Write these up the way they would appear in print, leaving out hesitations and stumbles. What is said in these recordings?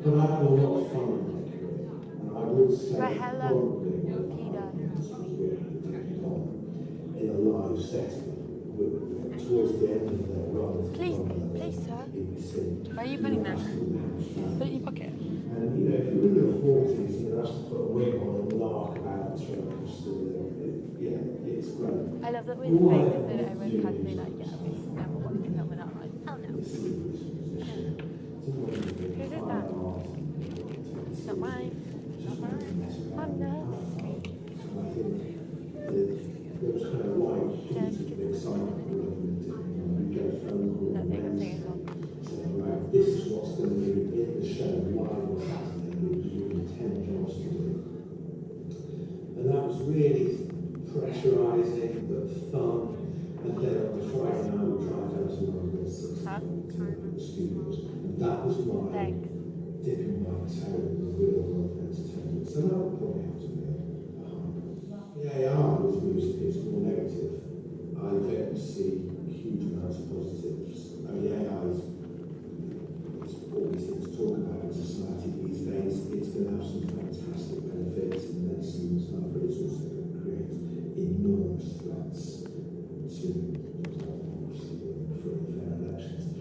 but I will not fund my career. And I would say probably Peter. in a live setting towards the end of their run. Please, sir. Where are you putting that? Put it in your pocket. And you know, if you're in your 40s, you have to put a wig on and lark about yeah, it's great. I love that we're saying this so that everyone can be like, yeah, we've never watched it without like, oh no. Whose is that? Not mine. Not mine. I'm nervous. There was kind of like excitement. Nothing, I'm singing a song. So, this is what's going to be in the show live on Saturday. It was really 10 jobs to do. And that was really pressurising but fun. And then on the Friday night, we drive down to London, 6 the studios. And that was my dipping my toe in the real world of entertainment. So that would probably have to be the AI with music is more negative. I don't see huge amounts of positives. I mean, AI is always things to talk about in society these days. It's going to have some fantastic benefits in medicine and stuff, but it's also going to create enormous threats to free and fair elections.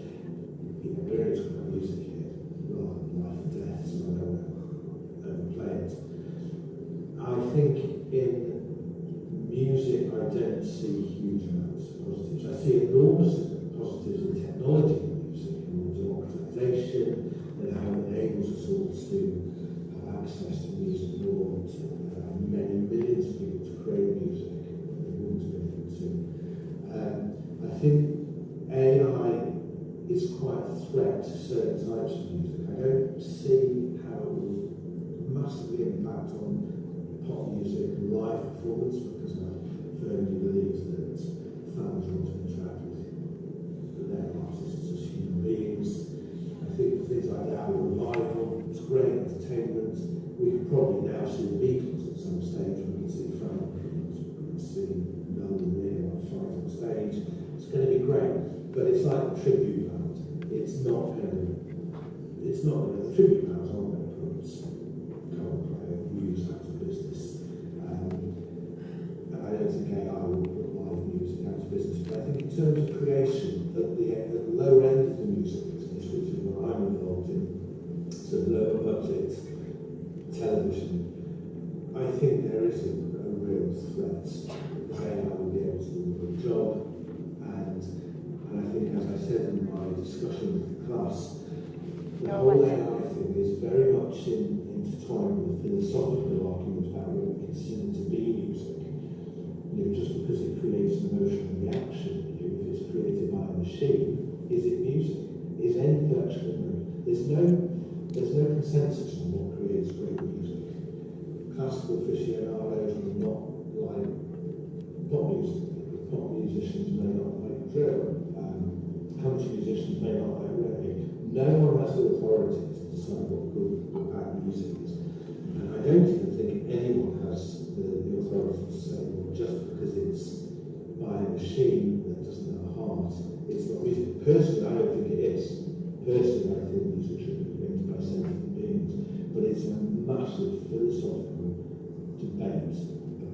You know, we're only talking about music here, rather than life and death, so I don't want to overplay it. I think in music, I don't see huge amounts of positives. I see enormous positives in technology in music, and democratization, and how it enables us all to have access to music more, to many millions of people to create music that they wouldn't be able to. I think AI is quite a threat to certain types of music. I don't see how it will massively impact on pop music and live performance, because I firmly believe that fans want to interact with their artists as human beings. I think things like that, revival, it's great entertainment. We can probably now see the Beatles at some stage. We can see Frank, we can see Melvin Lee on fight on stage. It's going to be great, but it's like a tribute band. It's not going to. The tribute bands aren't going to put Coldplay or Muse out of business. I don't think AI will put live music out of business, but I think in terms of creation, at the lower end of the music business, which is what I'm involved in, so lower budget television, I think there is a real threat because AI will be able to do a good job, and I think, as I said in my discussion with the class, the whole AI thing is very much intertwined with philosophical arguments about what we consider to be music. You know, just because it creates an emotional reaction, if it's created by a machine, is it music? Is any production? There's no consensus on what creates great music. Classical aficionados will not like pop music. Pop musicians may not like drill. Country musicians may not like reggae. No one has the authority to decide what good or bad music is. And I don't even think anyone has the authority to say, well, just because it's by a machine that doesn't have a heart, it's not music. Personally, I don't think it is. Personally, I think music should be created by sentient beings. But it's a massive philosophical debate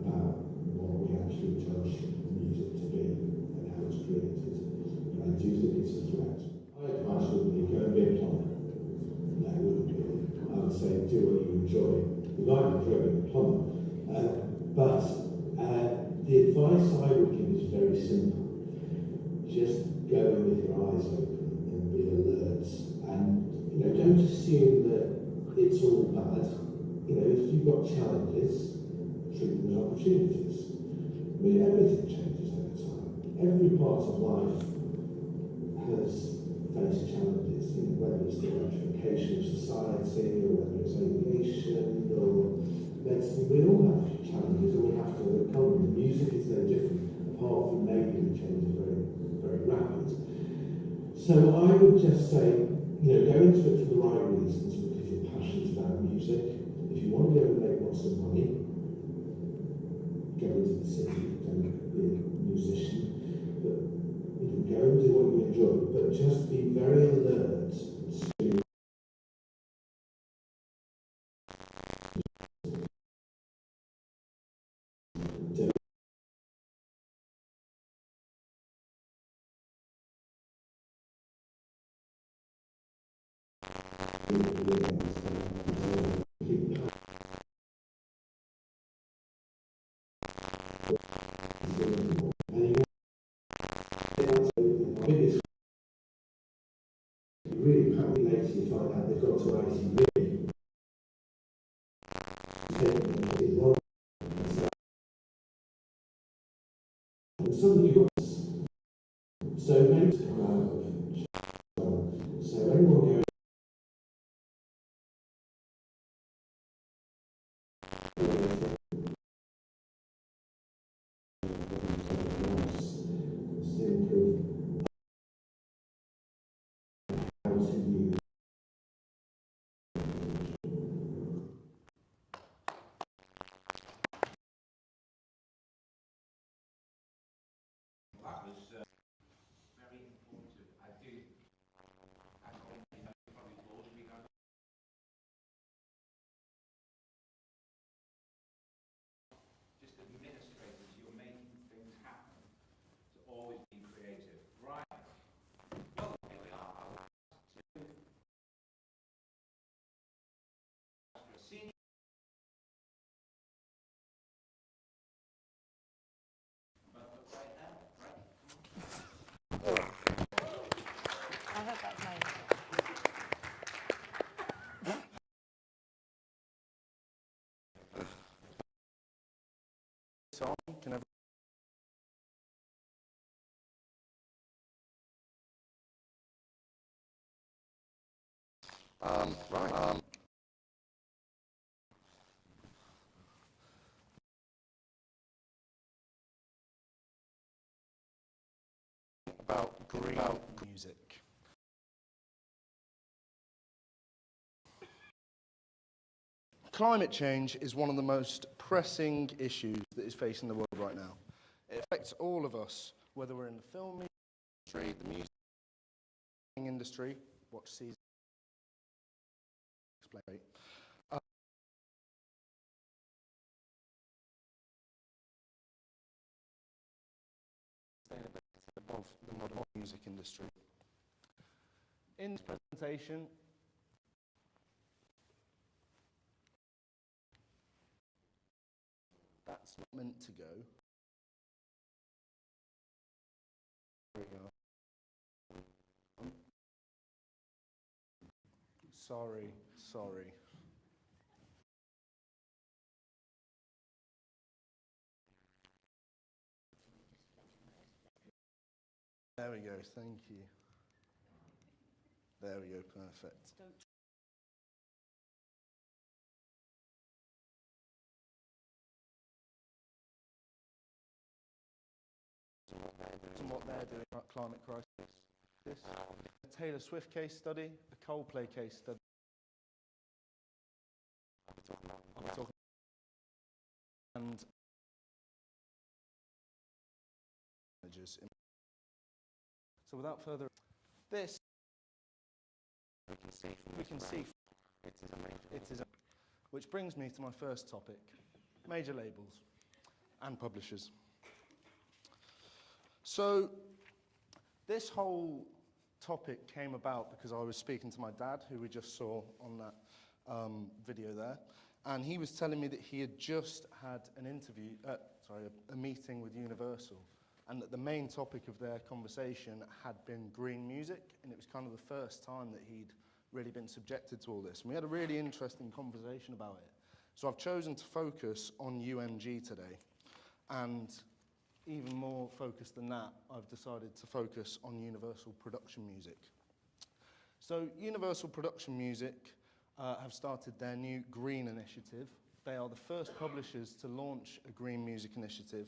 about what we actually judge music to be and how it's created. And I do think it's a threat. My advice would be go and be a plumber. No, it wouldn't be. I would say do what you enjoy. You might enjoy being a plumber. But the advice I would give is very simple. Just go in with your eyes open and be alert. And don't assume that it's all bad. If you've got challenges, treat them as opportunities. I mean, everything changes over time. Every part of life has faced challenges, whether it's the electrification of society, or whether it's aviation, or medicine. We all have challenges and we have to overcome them. Music is no different, apart from maybe the change is very, very rapid. So I would just say, go into it for the right reasons, because you're passionate about music. If you want to go and make lots of money, go into the city, don't be a musician, but go and do what you enjoy, but just be very alert Really calculated to find out they've got to actually really take one. And suddenly you've got so many to come out of. So anyone goes think of how to use. That was very informative. I do, I think you know, probably bored of me going. Just administrators, you're making things happen. So always be creative. Right. Well, here we are. Senior. Right now, right? I heard that name. Song, can I... right. About green music. Climate change is one of the most pressing issues that is facing the world right now. It affects all of us, whether we're in the film industry, the music industry, watch CIM, explain. Of the modern music industry. In this presentation, that's not meant to go. There we go. Sorry. There we go, thank you. There we go, perfect. And what they're doing about climate crisis. A Taylor Swift case study, a Coldplay case study. And managers. So without further this we can see it is a, which brings me to my first topic, major labels and publishers. So this whole topic came about because I was speaking to my dad, who we just saw on that video there, and he was telling me that he had just had an interview, a meeting with Universal, and that the main topic of their conversation had been green music, and it was kind of the first time that he'd really been subjected to all this. And we had a really interesting conversation about it. So I've chosen to focus on UMG today, and even more focused than that, I've decided to focus on Universal Production Music. So Universal Production Music have started their new Green Initiative. They are the first publishers to launch a green music initiative,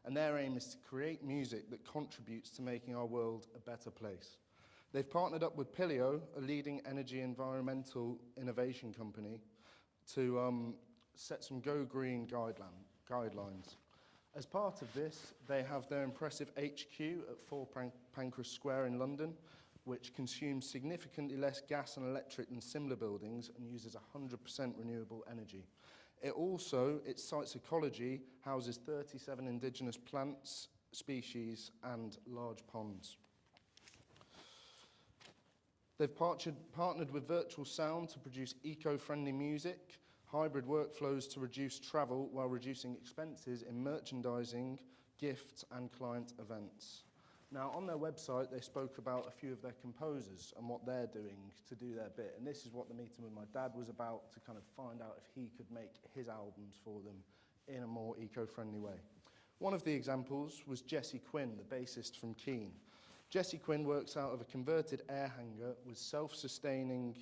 and their aim is to create music that contributes to making our world a better place. They've partnered up with Pilio, a leading energy environmental innovation company, to set some Go Green guidelines. As part of this, they have their impressive HQ at 4 Pancras Square in London, which consumes significantly less gas and electric than similar buildings and uses 100% renewable energy. Its site's ecology houses 37 indigenous plants, species, and large ponds. They've partnered with Virtual Sound to produce eco-friendly music, hybrid workflows to reduce travel while reducing expenses in merchandising, gifts, and client events. Now, on their website, they spoke about a few of their composers and what they're doing to do their bit. And this is what the meeting with my dad was about, to kind of find out if he could make his albums for them in a more eco-friendly way. One of the examples was Jesse Quinn, the bassist from Keane. Jesse Quinn works out of a converted air hangar with self-sustaining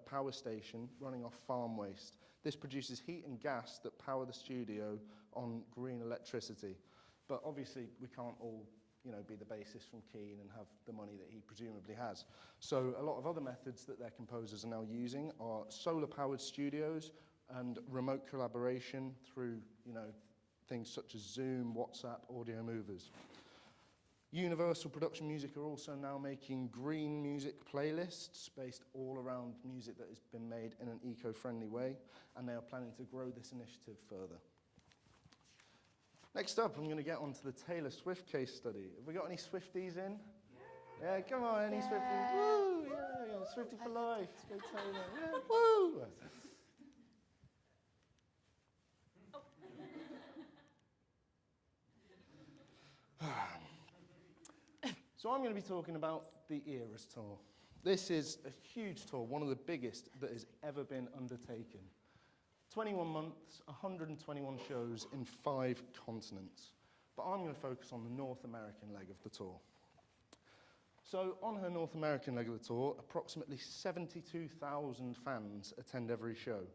power station running off farm waste. This produces heat and gas that power the studio on green electricity. But obviously, we can't all, be the bassist from Keane and have the money that he presumably has. So a lot of other methods that their composers are now using are solar-powered studios and remote collaboration through, things such as Zoom, WhatsApp, audio movers. Universal Production Music are also now making green music playlists based all around music that has been made in an eco-friendly way, and they are planning to grow this initiative further. Next up, I'm going to get onto the Taylor Swift case study. Have we got any Swifties in? Yeah, come on, any Swifties? Woo! Yeah, Swiftie for life. Go Taylor. Yeah, woo! So I'm going to be talking about the Eras Tour. This is a huge tour, one of the biggest that has ever been undertaken. 21 months, 121 shows in 5 continents. But I'm going to focus on the North American leg of the tour. So on her North American leg of the tour, approximately 72,000 fans attend every show.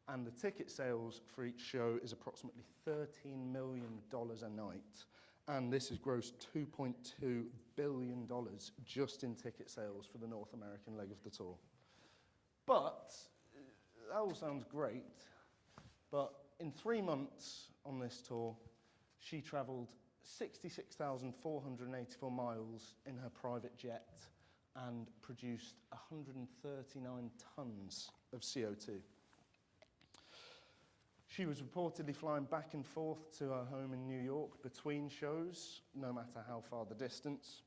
And the ticket sales for each show is approximately $13 million a night. And this has grossed $2.2 billion just in ticket sales for the North American leg of the tour. But, that all sounds great, but in 3 months on this tour, she travelled 66,484 miles in her private jet and produced 139 tons of CO2. She was reportedly flying back and forth to her home in New York between shows, no matter how far the distance.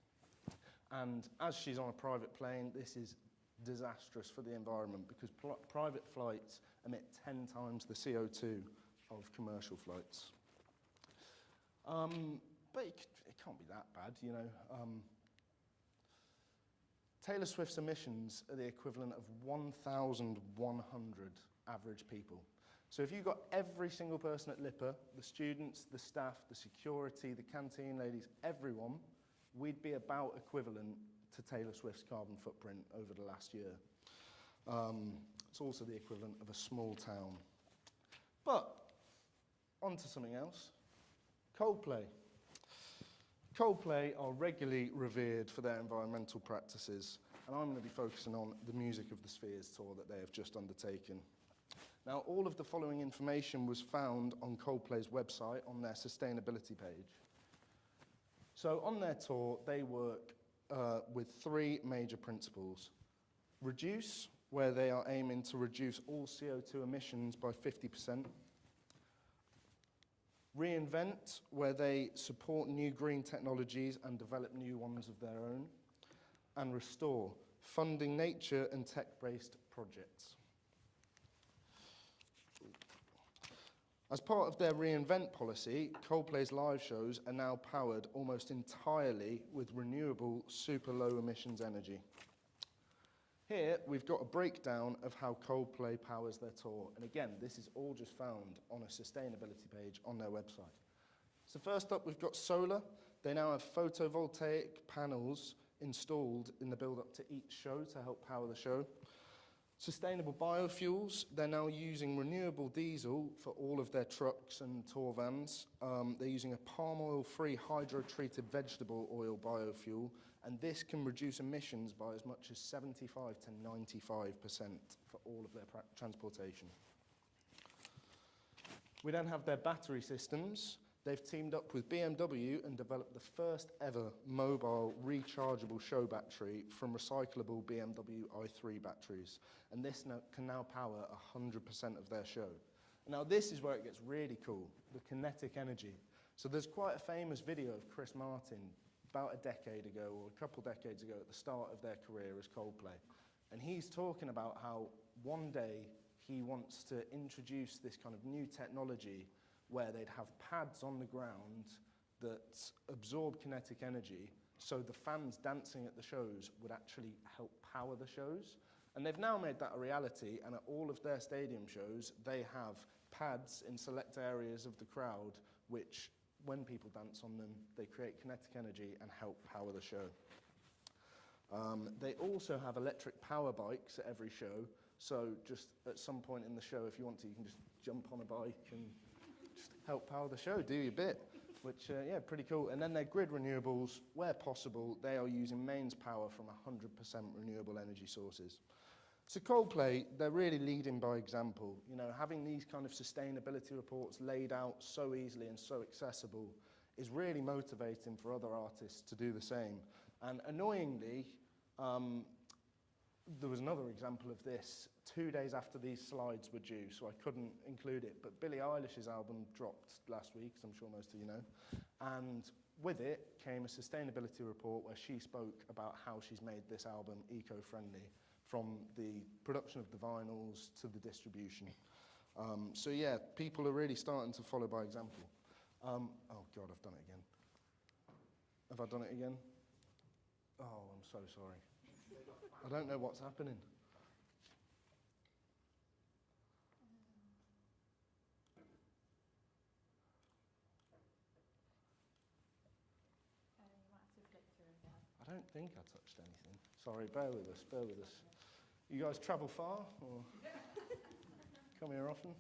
And as she's on a private plane, this is disastrous for the environment because private flights emit 10 times the CO2 of commercial flights. But it can't be that bad, Taylor Swift's emissions are the equivalent of 1,100 average people. So if you've got every single person at LIPA, the students, the staff, the security, the canteen ladies, everyone, we'd be about equivalent to Taylor Swift's carbon footprint over the last year. It's also the equivalent of a small town. But, on to something else. Coldplay. Coldplay are regularly revered for their environmental practices, and I'm going to be focusing on the Music of the Spheres tour that they have just undertaken. Now, all of the following information was found on Coldplay's website on their sustainability page. So on their tour, they work with 3 major principles. Reduce, where they are aiming to reduce all CO2 emissions by 50%. Reinvent, where they support new green technologies and develop new ones of their own. And Restore, funding nature and tech-based projects. As part of their reinvent policy, Coldplay's live shows are now powered almost entirely with renewable super low emissions energy. Here, we've got a breakdown of how Coldplay powers their tour. And again, this is all just found on a sustainability page on their website. So first up, we've got solar. They now have photovoltaic panels installed in the build-up to each show to help power the show. Sustainable biofuels, they're now using renewable diesel for all of their trucks and tour vans. They're using a palm oil-free hydro-treated vegetable oil biofuel, and this can reduce emissions by as much as 75 to 95% for all of their transportation. We then have their battery systems. They've teamed up with BMW and developed the first ever mobile rechargeable show battery from recyclable BMW i3 batteries. And this can now power 100% of their show. Now this is where it gets really cool, the kinetic energy. So there's quite a famous video of Chris Martin about a decade ago or a couple decades ago at the start of their career as Coldplay. And he's talking about how one day he wants to introduce this kind of new technology where they'd have pads on the ground that absorb kinetic energy, so the fans dancing at the shows would actually help power the shows. And they've now made that a reality, and at all of their stadium shows, they have pads in select areas of the crowd, which, when people dance on them, they create kinetic energy and help power the show. They also have electric power bikes at every show, so just at some point in the show, if you want to, you can just jump on a bike and just help power the show, do your bit, which, yeah, pretty cool. And then their grid renewables, where possible, they are using mains power from 100% renewable energy sources. So Coldplay, they're really leading by example. You know, having these kind of sustainability reports laid out so easily and so accessible is really motivating for other artists to do the same. And annoyingly, there was another example of this 2 days after these slides were due, so I couldn't include it, but Billie Eilish's album dropped last week, as I'm sure most of you know, and with it came a sustainability report where she spoke about how she's made this album eco-friendly, from the production of the vinyls to the distribution. So yeah, people are really starting to follow by example. Oh God, I've done it again. Have I done it again? Oh, I'm so sorry. I don't know what's happening. I don't think I touched anything. Sorry, bear with us, bear with us. You guys travel far, or come here often?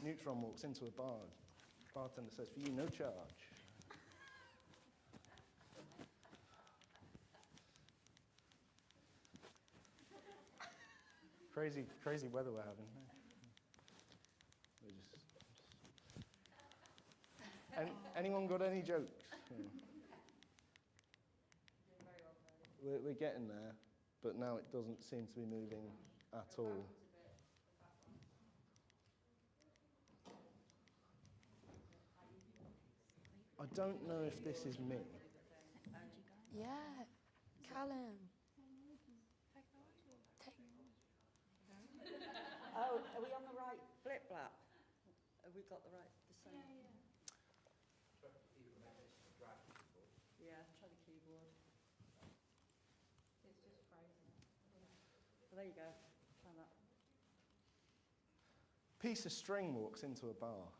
Neutron walks into a bar. Bartender says, for you, no charge. Crazy weather we're having. Anyone got any jokes? We're getting there, but now it doesn't seem to be moving at all. I don't know if this is me. Yeah, Callum. Oh, are we on the right flip-flap? Have we got the same? Yeah, try the keyboard. It's just frozen. Well, there you go. Try that. Piece of string walks into a bar.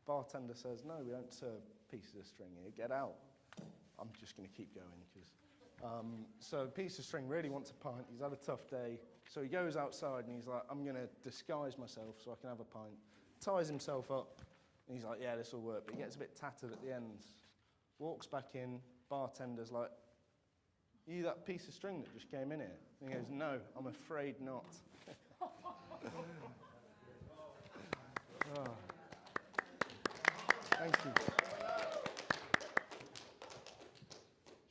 Bartender says, no, we don't serve pieces of string here. Get out. I'm just going to keep going because. So piece of string really wants a pint. He's had a tough day. So he goes outside and he's like, I'm going to disguise myself so I can have a pint. Ties himself up. And he's like, yeah, this will work. But he gets a bit tattered at the ends. Walks back in. Bartender's like, you that piece of string that just came in here? And he goes, no, I'm afraid not. Oh. Thank you.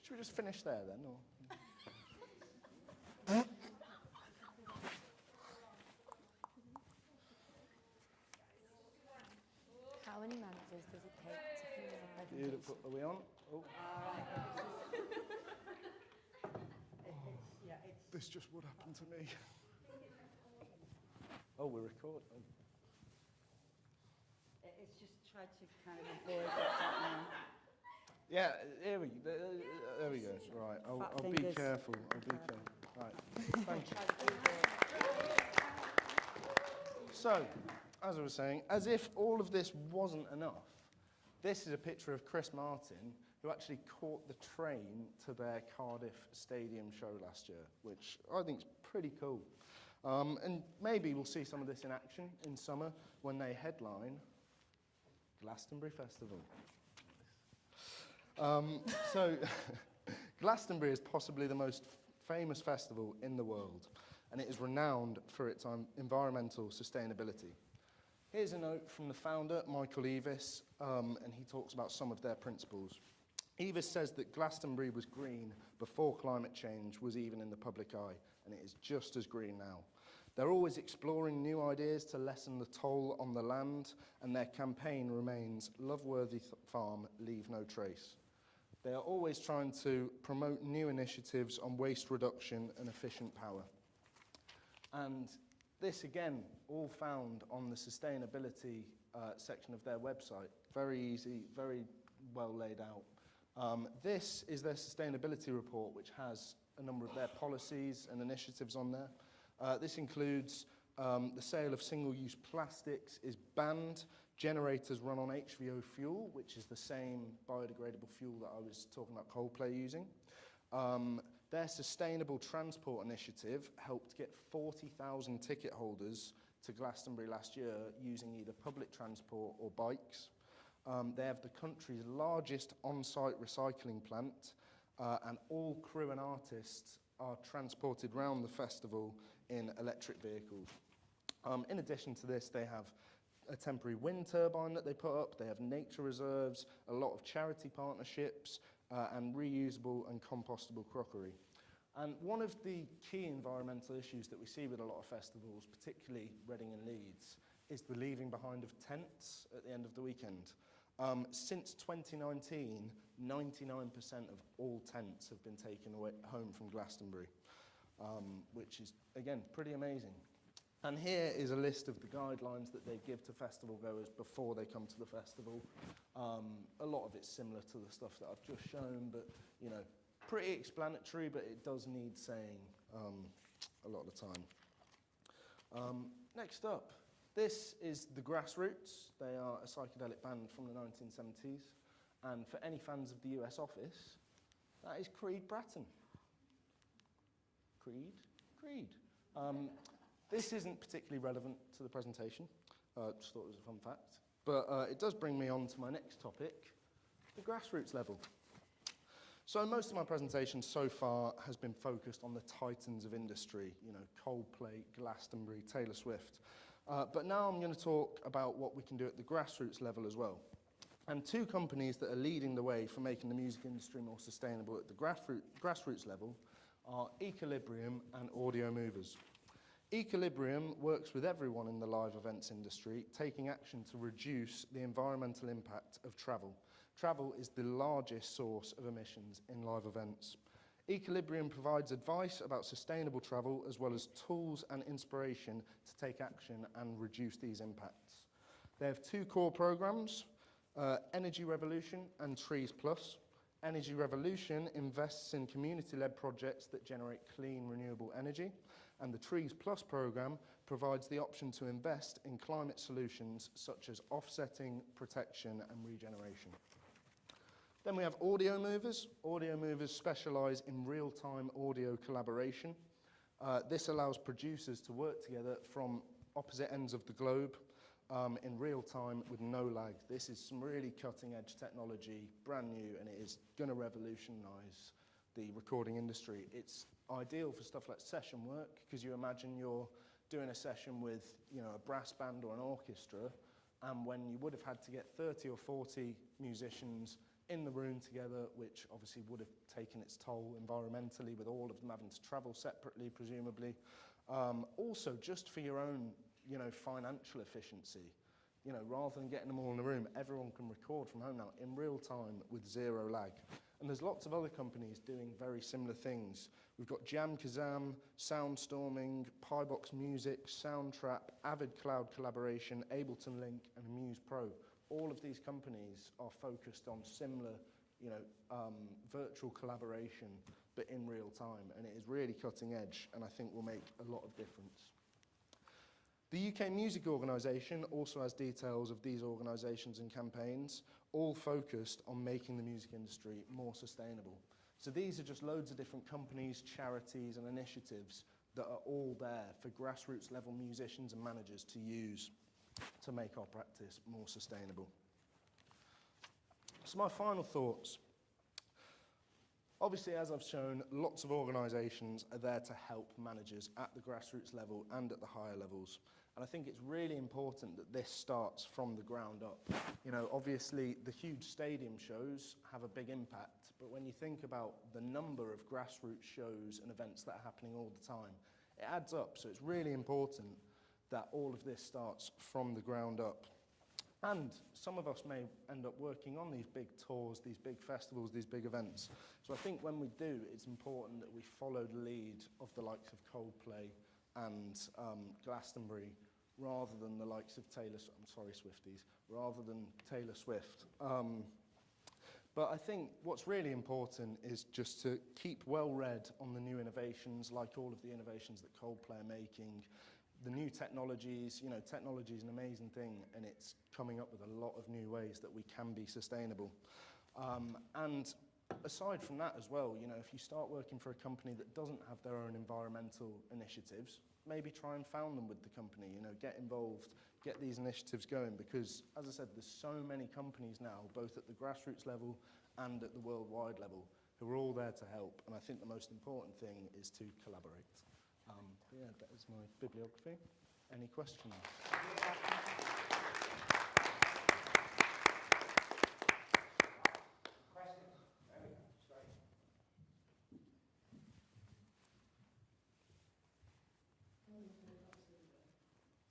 Should we just finish there then? Or? How many managers does it take to finish a presentation? Beautiful. Are we on? Oh. This just would happen to me. Oh, we're recording. Oh. It's just try to kind of avoid what's happening. Yeah, here we go. There we go. Right, I'll be careful. I'll be careful. Right, thank you. So, as I was saying, as if all of this wasn't enough, this is a picture of Chris Martin, who actually caught the train to their Cardiff Stadium show last year, which I think is pretty cool. And maybe we'll see some of this in action in summer when they headline Glastonbury Festival. So Glastonbury is possibly the most famous festival in the world, and it is renowned for its environmental sustainability. Here's a note from the founder, Michael Eavis, and he talks about some of their principles. Eavis says that Glastonbury was green before climate change was even in the public eye, and it is just as green now. They're always exploring new ideas to lessen the toll on the land, and their campaign remains Love-worthy farm, leave no trace. They are always trying to promote new initiatives on waste reduction and efficient power. And this, again, all found on the sustainability section of their website. Very easy, very well laid out. This is their sustainability report, which has a number of their policies and initiatives on there. This includes the sale of single-use plastics is banned. Generators run on HVO fuel, which is the same biodegradable fuel that I was talking about Coldplay using. Their sustainable transport initiative helped get 40,000 ticket holders to Glastonbury last year using either public transport or bikes. They have the country's largest on-site recycling plant, and all crew and artists are transported around the festival in electric vehicles. In addition to this, they have a temporary wind turbine that they put up, they have nature reserves, a lot of charity partnerships, and reusable and compostable crockery. And one of the key environmental issues that we see with a lot of festivals, particularly Reading and Leeds, is the leaving behind of tents at the end of the weekend. Since 2019, 99% of all tents have been taken away home from Glastonbury, which is, again, pretty amazing. And here is a list of the guidelines that they give to festival goers before they come to the festival. A lot of it's similar to the stuff that I've just shown, but, you know, pretty explanatory, but it does need saying a lot of the time. Next up, this is the Grassroots. They are a psychedelic band from the 1970s. And for any fans of the US Office, that is Creed Bratton. Creed. This isn't particularly relevant to the presentation. Just thought it was a fun fact. But it does bring me on to my next topic, the grassroots level. So most of my presentation so far has been focused on the titans of industry, you know, Coldplay, Glastonbury, Taylor Swift. But now I'm going to talk about what we can do at the grassroots level as well. And two companies that are leading the way for making the music industry more sustainable at the grassroots level are Equilibrium and Audio Movers. Equilibrium works with everyone in the live events industry, taking action to reduce the environmental impact of travel. Travel is the largest source of emissions in live events. Equilibrium provides advice about sustainable travel as well as tools and inspiration to take action and reduce these impacts. They have two core programs, Energy Revolution and Trees Plus. Energy Revolution invests in community-led projects that generate clean, renewable energy, and the Trees Plus program provides the option to invest in climate solutions such as offsetting, protection, and regeneration. Then we have Audio Movers. Audio Movers specialise in real-time audio collaboration. This allows producers to work together from opposite ends of the globe in real time with no lag. This is some really cutting-edge technology, brand new, and it is going to revolutionise the recording industry. It's ideal for stuff like session work, because you imagine you're doing a session with, you know, a brass band or an orchestra, and when you would have had to get 30 or 40 musicians in the room together, which obviously would have taken its toll environmentally with all of them having to travel separately, presumably. Also, just for your own, you know, financial efficiency, you know, rather than getting them all in the room, everyone can record from home now in real time with zero lag. And there's lots of other companies doing very similar things. We've got Jam Kazam, Soundstorming, Piebox Music, Soundtrap, Avid Cloud Collaboration, Ableton Link, and Amuse Pro. All of these companies are focused on similar, you know, virtual collaboration, but in real time. And it is really cutting edge, and I think will make a lot of difference. The UK Music Organisation also has details of these organisations and campaigns, all focused on making the music industry more sustainable. So these are just loads of different companies, charities and initiatives that are all there for grassroots level musicians and managers to use to make our practice more sustainable. So my final thoughts. Obviously, as I've shown, lots of organisations are there to help managers at the grassroots level and at the higher levels. And I think it's really important that this starts from the ground up. You know, obviously, the huge stadium shows have a big impact, but when you think about the number of grassroots shows and events that are happening all the time, it adds up. So it's really important that all of this starts from the ground up. And some of us may end up working on these big tours, these big festivals, these big events. So I think when we do, it's important that we follow the lead of the likes of Coldplay and Glastonbury, rather than the likes of Swifties, rather than Taylor Swift. But I think what's really important is just to keep well read on the new innovations, like all of the innovations that Coldplay are making. The new technologies, you know, technology is an amazing thing, and it's coming up with a lot of new ways that we can be sustainable. And aside from that as well, you know, if you start working for a company that doesn't have their own environmental initiatives, maybe try and found them with the company, you know, get involved, get these initiatives going, because as I said, there's so many companies now, both at the grassroots level and at the worldwide level, who are all there to help. And I think the most important thing is to collaborate. Yeah, that is my bibliography. Any questions? Questions? There we go. Straight.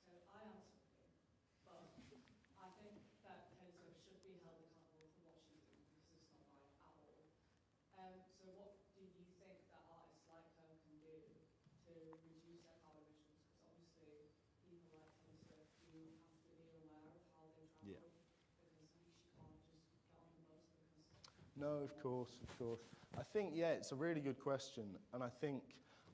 So I am Swiftie, but I think that Taylor Swift should be held accountable for what she's doing because it's not right at all. So what do you think that artists like her can do to reduce their carbon emissions? Because obviously people like Taylor Swift do have to be aware of how they travel, Yeah. because she can't just get on the bus because... No, of course, of course. I think, yeah, it's a really good question. And I think,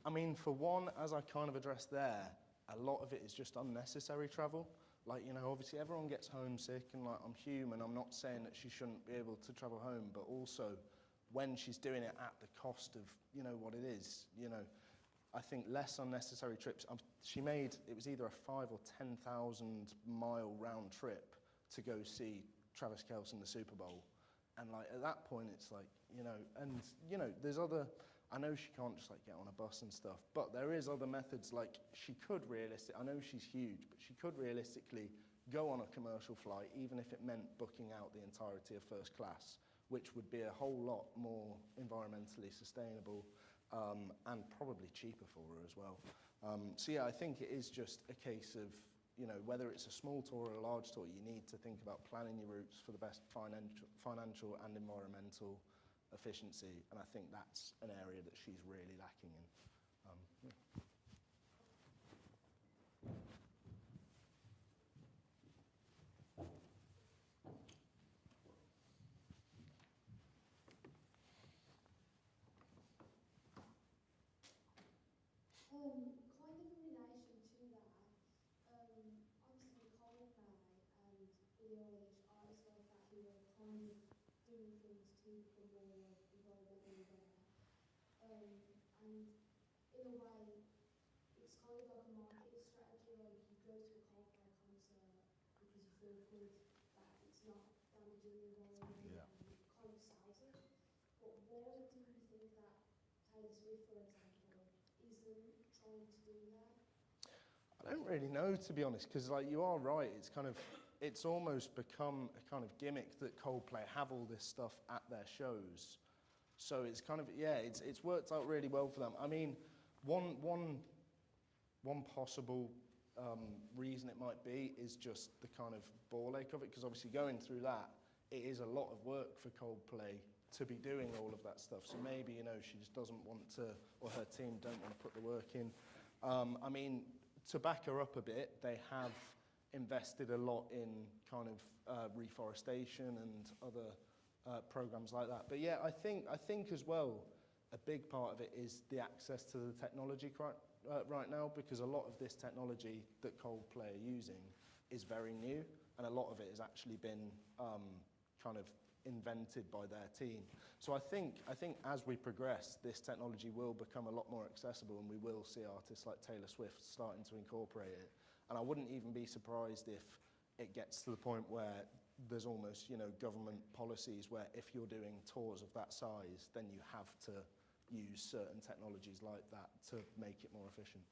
I mean, for one, as I kind of addressed there, a lot of it is just unnecessary travel. Like, you know, obviously everyone gets homesick, and like, I'm human. I'm not saying that she shouldn't be able to travel home, but also when she's doing it at the cost of, you know, what it is, you know, I think less unnecessary trips. She made, it was either a 5,000 or 10,000 mile round trip to go see Travis Kelce in the Super Bowl. And like, at that point, it's like, you know, and, you know, there's other, I know she can't just like get on a bus and stuff, but there is other methods. Like, she could realistically, I know she's huge, but she could realistically go on a commercial flight, even if it meant booking out the entirety of first class, which would be a whole lot more environmentally sustainable, and probably cheaper for her as well. So yeah, I think it is just a case of, you know, whether it's a small tour or a large tour, you need to think about planning your routes for the best financial and environmental efficiency, and I think that's an area that she's really lacking in. Yeah. Kind of in relation to that, obviously Coldplay and Billie Eilish, artists like that who are kind of doing things to become more environmentally aware. And in a way, it's kind of like a marketing strategy, like you go to a Coldplay concert because you feel good that it's not damaging the environment, Yeah. and it kind of sells it. But why do you think that Taylor Swift, for example, isn't trying to do that? I don't really know, to be honest, because like, you are right, it's kind of, it's almost become a kind of gimmick that Coldplay have all this stuff at their shows. So it's kind of, yeah, it's worked out really well for them. I mean, one possible reason it might be is just the kind of ball ache of it, because obviously going through that, it is a lot of work for Coldplay to be doing all of that stuff. So maybe, you know, she just doesn't want to, or her team don't want to put the work in. I mean, to back her up a bit, they have invested a lot in kind of reforestation and other programs like that. But yeah, I think as well, a big part of it is the access to the technology right now, because a lot of this technology that Coldplay are using is very new, and a lot of it has actually been kind of invented by their team. So I think as we progress, this technology will become a lot more accessible, and we will see artists like Taylor Swift starting to incorporate it. And I wouldn't even be surprised if it gets to the point where there's almost, you know, government policies where if you're doing tours of that size, then you have to use certain technologies like that to make it more efficient.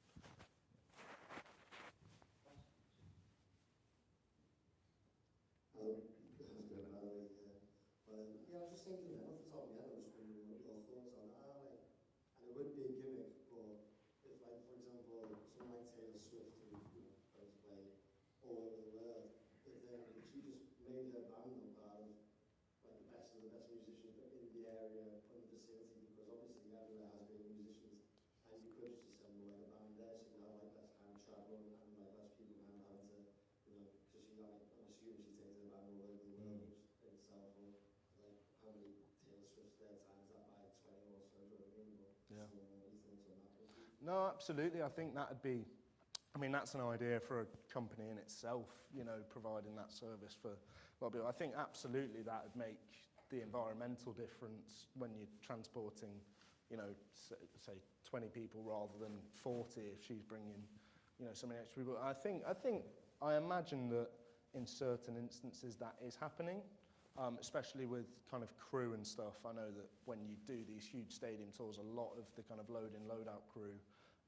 Yeah, I was just thinking then, off the top of my head, I was just wondering what your thoughts on that are, like, and it would be a gimmick, but if, like, for example, made a band and part of like the best musicians in the area on the vicinity, because obviously everywhere has great musicians, and you could just assemble like a band there, so you have like less kind of travel and like less people kind of having to, you know, because she like, I'm assuming she takes a band all over the world in itself, or like how many Taylor Swift's there times that by 20 or so, do you know what I mean? But Yeah. so, what do you think on that? No, absolutely. I think that'd be, I mean, that's an idea for a company in itself, you know, providing that service for a lot of people. I think absolutely that would make the environmental difference when you're transporting, you know, say 20 people rather than 40 if she's bringing, you know, so many extra people. I imagine that in certain instances that is happening, especially with kind of crew and stuff. I know that when you do these huge stadium tours, a lot of the kind of load in, load out crew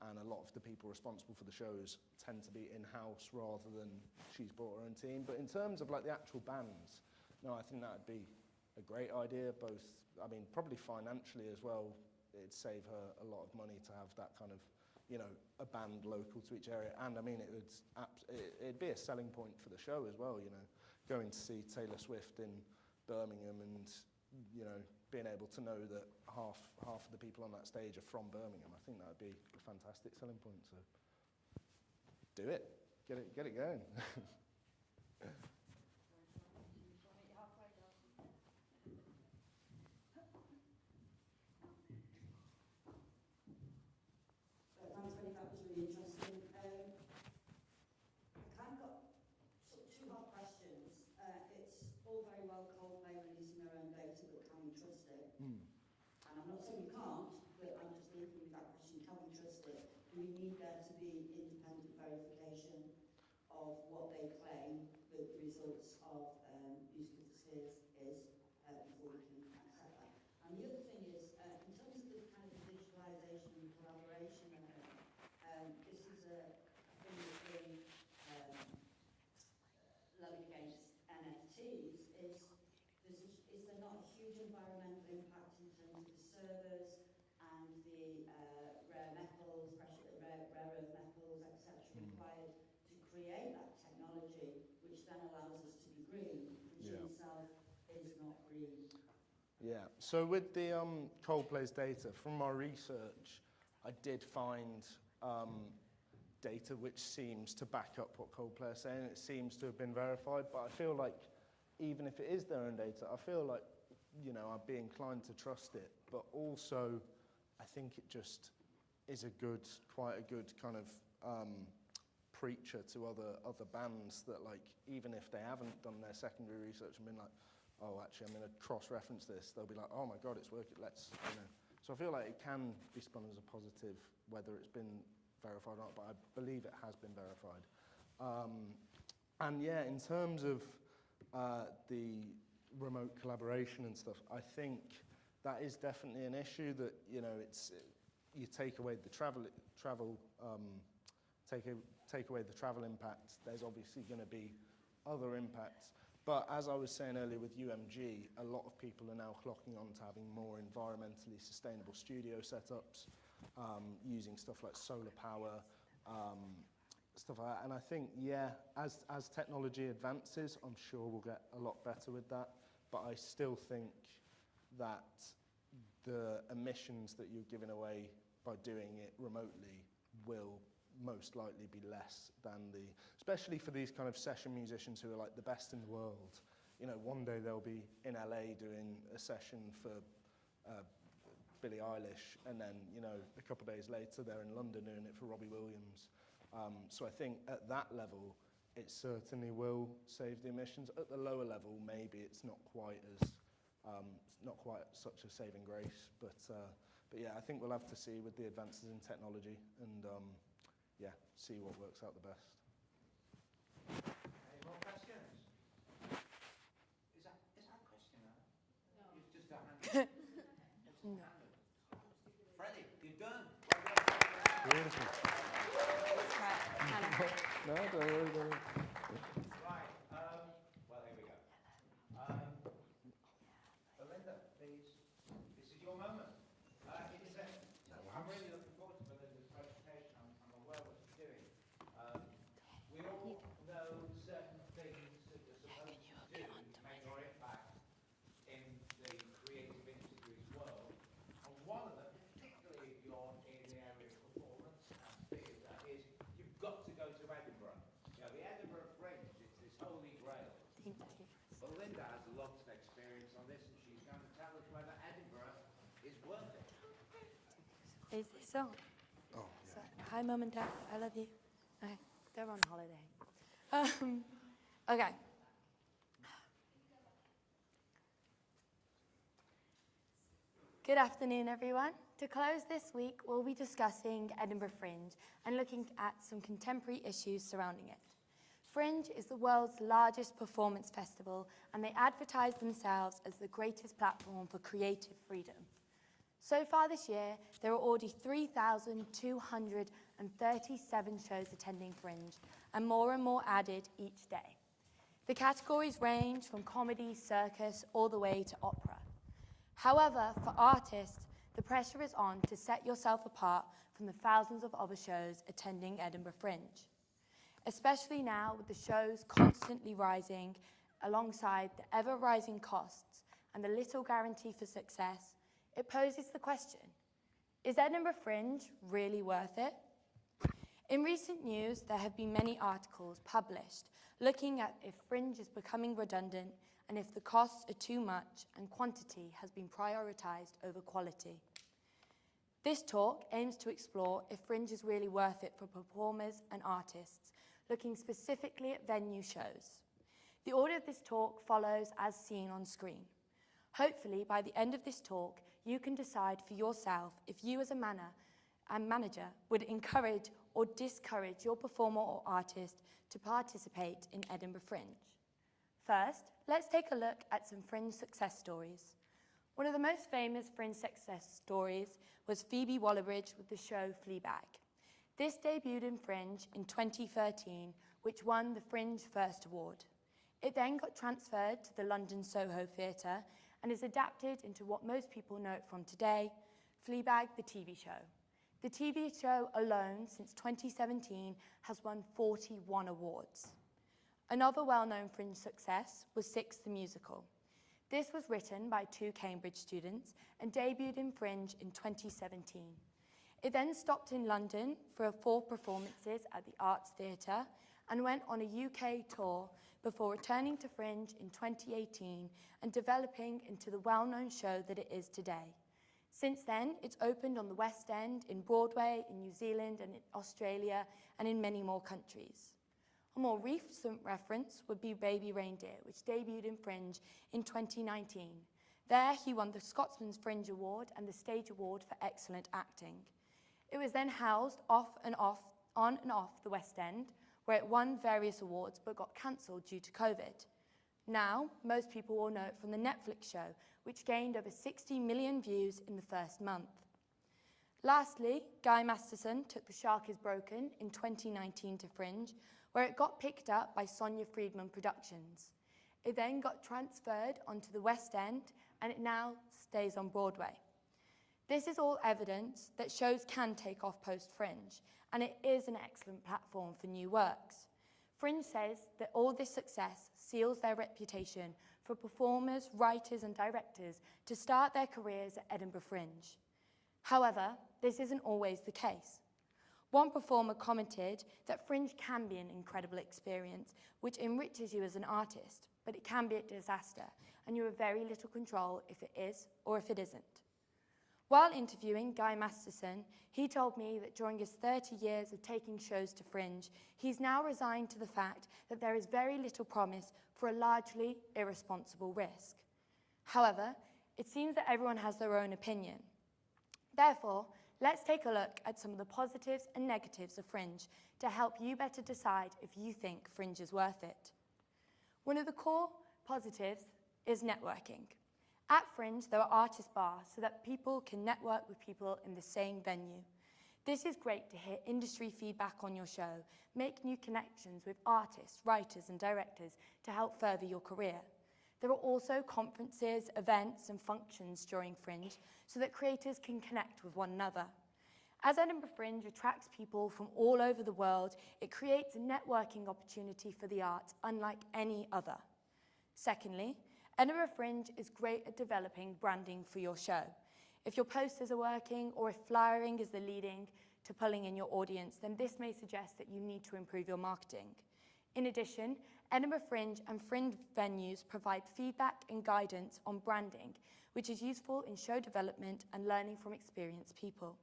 and a lot of the people responsible for the shows tend to be in-house rather than she's brought her own team. But in terms of like the actual bands, no, I think that would be a great idea, both, I mean, probably financially as well. It'd save her a lot of money to have that kind of, you know, a band local to each area. And I mean, it'd be a selling point for the show as well, you know, going to see Taylor Swift in Birmingham and, you know, being able to know that half of the people on that stage are from Birmingham. I think that would be a fantastic selling point. So do it, get it going. Thanks, Benny, that was really interesting. I kind of got sort of two hot questions. It's all very well Coldplay releasing their own data, but can we trust it? And I'm not saying we can't, but I'm just thinking with that question, can we trust it? Do we need there to be independent verification of what they claim that the results of musical spheres is before we can accept that? And the other thing is, in terms of the kind of digitalisation and collaboration, this is a thing that's being levied against NFTs. Is there not a huge environmental impact in terms of the servers and the rare metals, rare earth metals, etc., required to create that technology, which then allows us to be green, which in itself is not green? Yeah, so with the Coldplay's data, from my research, I did find data which seems to back up what Coldplay are saying. It seems to have been verified, but I feel like even if it is their own data, I feel like, you know, I'd be inclined to trust it. But also, I think it just is quite a good kind of preacher to other bands that, like, even if they haven't done their secondary research and been like, oh, actually, I'm going to cross-reference this, they'll be like, oh my God, it's working, let's, you know. So I feel like it can be spun as a positive, whether it's been verified or not, but I believe it has been verified. And yeah, in terms of the remote collaboration and stuff, I think that is definitely an issue that, you know, you take away the take away the travel impact, there's obviously going to be other impacts. But as I was saying earlier with UMG, a lot of people are now clocking on to having more environmentally sustainable studio setups, using stuff like solar power, stuff like that. And I think, yeah, as technology advances, I'm sure we'll get a lot better with that. But I still think that the emissions that you're giving away by doing it remotely will most likely be less than especially for these kind of session musicians who are like the best in the world. You know, one day they'll be in LA doing a session for Billie Eilish, and then, you know, a couple of days later they're in London doing it for Robbie Williams. So I think at that level, it certainly will save the emissions. At the lower level, maybe it's not quite such a saving grace, but yeah, I think we'll have to see with the advances in technology and yeah, see what works out the best. Any more questions? Is that a question now? No. It's just a hand. No. Freddie, you're done. Beautiful. No, don't worry. Right. Well, here we go. Belinda, please. This is your moment. I'm really looking forward to Belinda's presentation. I'm aware what she's doing. We all know certain things that you're supposed to do Yeah, the Edinburgh Fringe, it's this holy grail. Thank you. But Linda has lots of experience on this, and she's going to tell us whether Edinburgh is worth it. Is this on? Oh, So, hi, Mum and Dad. I love you. Okay, they're on holiday. Okay. Good afternoon, everyone. To close this week, we'll be discussing Edinburgh Fringe and looking at some contemporary issues surrounding it. Fringe is the world's largest performance festival, and they advertise themselves as the greatest platform for creative freedom. So far this year, there are already 3,237 shows attending Fringe, and more added each day. The categories range from comedy, circus, all the way to opera. However, for artists, the pressure is on to set yourself apart from the thousands of other shows attending Edinburgh Fringe. Especially now with the shows constantly rising alongside the ever-rising costs and the little guarantee for success, it poses the question, is Edinburgh Fringe really worth it? In recent news, there have been many articles published looking at if Fringe is becoming redundant and if the costs are too much and quantity has been prioritised over quality. This talk aims to explore if Fringe is really worth it for performers and artists, looking specifically at venue shows. The order of this talk follows as seen on screen. Hopefully, by the end of this talk, you can decide for yourself if you as a manager would encourage or discourage your performer or artist to participate in Edinburgh Fringe. First, let's take a look at some Fringe success stories. One of the most famous Fringe success stories was Phoebe Waller-Bridge with the show Fleabag. This debuted in Fringe in 2013, which won the Fringe First Award. It then got transferred to the London Soho Theatre and is adapted into what most people know it from today, Fleabag, the TV show. The TV show alone, since 2017, has won 41 awards. Another well-known Fringe success was Six the Musical. This was written by 2 Cambridge students and debuted in Fringe in 2017. It then stopped in London for 4 performances at the Arts Theatre and went on a UK tour before returning to Fringe in 2018 and developing into the well-known show that it is today. Since then, it's opened on the West End, in Broadway, in New Zealand and in Australia, and in many more countries. A more recent reference would be Baby Reindeer, which debuted in Fringe in 2019. There, he won the Scotsman's Fringe Award and the Stage Award for Excellent Acting. It was then housed on and off the West End, where it won various awards but got cancelled due to COVID. Now, most people will know it from the Netflix show, which gained over 60 million views in the first month. Lastly, Guy Masterson took The Shark is Broken in 2019 to Fringe, where it got picked up by Sonia Friedman Productions. It then got transferred onto the West End, and it now stays on Broadway. This is all evidence that shows can take off post-Fringe, and it is an excellent platform for new works. Fringe says that all this success seals their reputation for performers, writers and directors to start their careers at Edinburgh Fringe. However, this isn't always the case. One performer commented that Fringe can be an incredible experience which enriches you as an artist, but it can be a disaster and you have very little control if it is or if it isn't. While interviewing Guy Masterson, he told me that during his 30 years of taking shows to Fringe, he's now resigned to the fact that there is very little promise for a largely irresponsible risk. However, it seems that everyone has their own opinion. Therefore, let's take a look at some of the positives and negatives of Fringe to help you better decide if you think Fringe is worth it. One of the core positives is networking. At Fringe, there are artist bars so that people can network with people in the same venue. This is great to hear industry feedback on your show, make new connections with artists, writers and directors to help further your career. There are also conferences, events and functions during Fringe so that creators can connect with one another. As Edinburgh Fringe attracts people from all over the world, it creates a networking opportunity for the arts unlike any other. Secondly, Edinburgh Fringe is great at developing branding for your show. If your posters are working or if flyering is the leading to pulling in your audience, then this may suggest that you need to improve your marketing. In addition, Edinburgh Fringe and Fringe venues provide feedback and guidance on branding, which is useful in show development and learning from experienced people.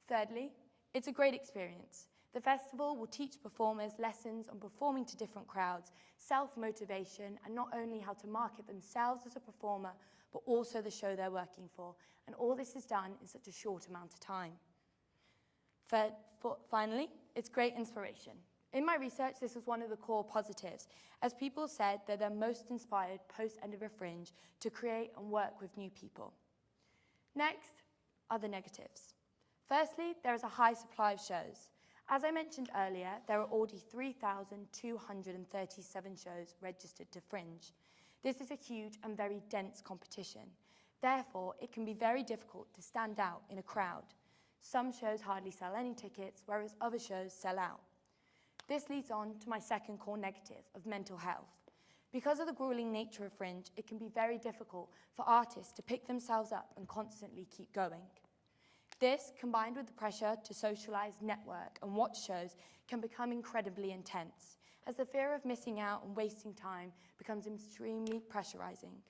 Thirdly, it's a great experience. The festival will teach performers lessons on performing to different crowds, self-motivation, and not only how to market themselves as a performer, but also the show they're working for. And all this is done in such a short amount of time. Finally, it's great inspiration. In my research, this was one of the core positives, as people said they're the most inspired post-Edinburgh Fringe to create and work with new people. Next are the negatives. Firstly, there is a high supply of shows. As I mentioned earlier, there are already 3,237 shows registered to Fringe. This is a huge and very dense competition. Therefore, it can be very difficult to stand out in a crowd. Some shows hardly sell any tickets, whereas other shows sell out. This leads on to my second core negative of mental health. Because of the grueling nature of Fringe, it can be very difficult for artists to pick themselves up and constantly keep going. This, combined with the pressure to socialise, network and watch shows, can become incredibly intense, as the fear of missing out and wasting time becomes extremely pressurising.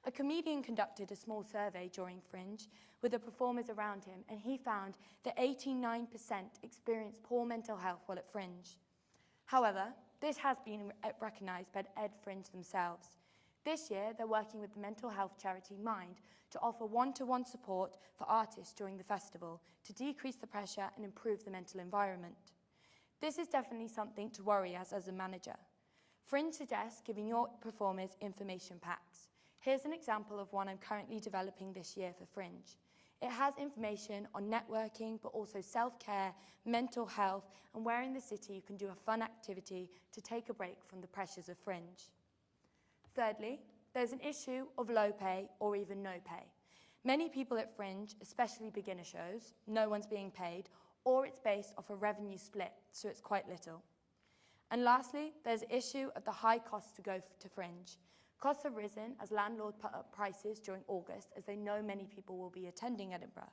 A comedian conducted a small survey during Fringe with the performers around him, and he found that 89% experienced poor mental health while at Fringe. However, this has been recognised by Ed Fringe themselves. This year, they're working with the mental health charity Mind to offer one-to-one support for artists during the festival to decrease the pressure and improve the mental environment. This is definitely something to worry as a manager. Fringe suggests giving your performers information packs. Here's an example of one I'm currently developing this year for Fringe. It has information on networking, but also self-care, mental health, and where in the city you can do a fun activity to take a break from the pressures of Fringe. Thirdly, there's an issue of low pay or even no pay. Many people at Fringe, especially beginner shows, no one's being paid, or it's based off a revenue split, so it's quite little. And lastly, there's the issue of the high cost to go to Fringe. Costs have risen as landlords put up prices during August, as they know many people will be attending Edinburgh.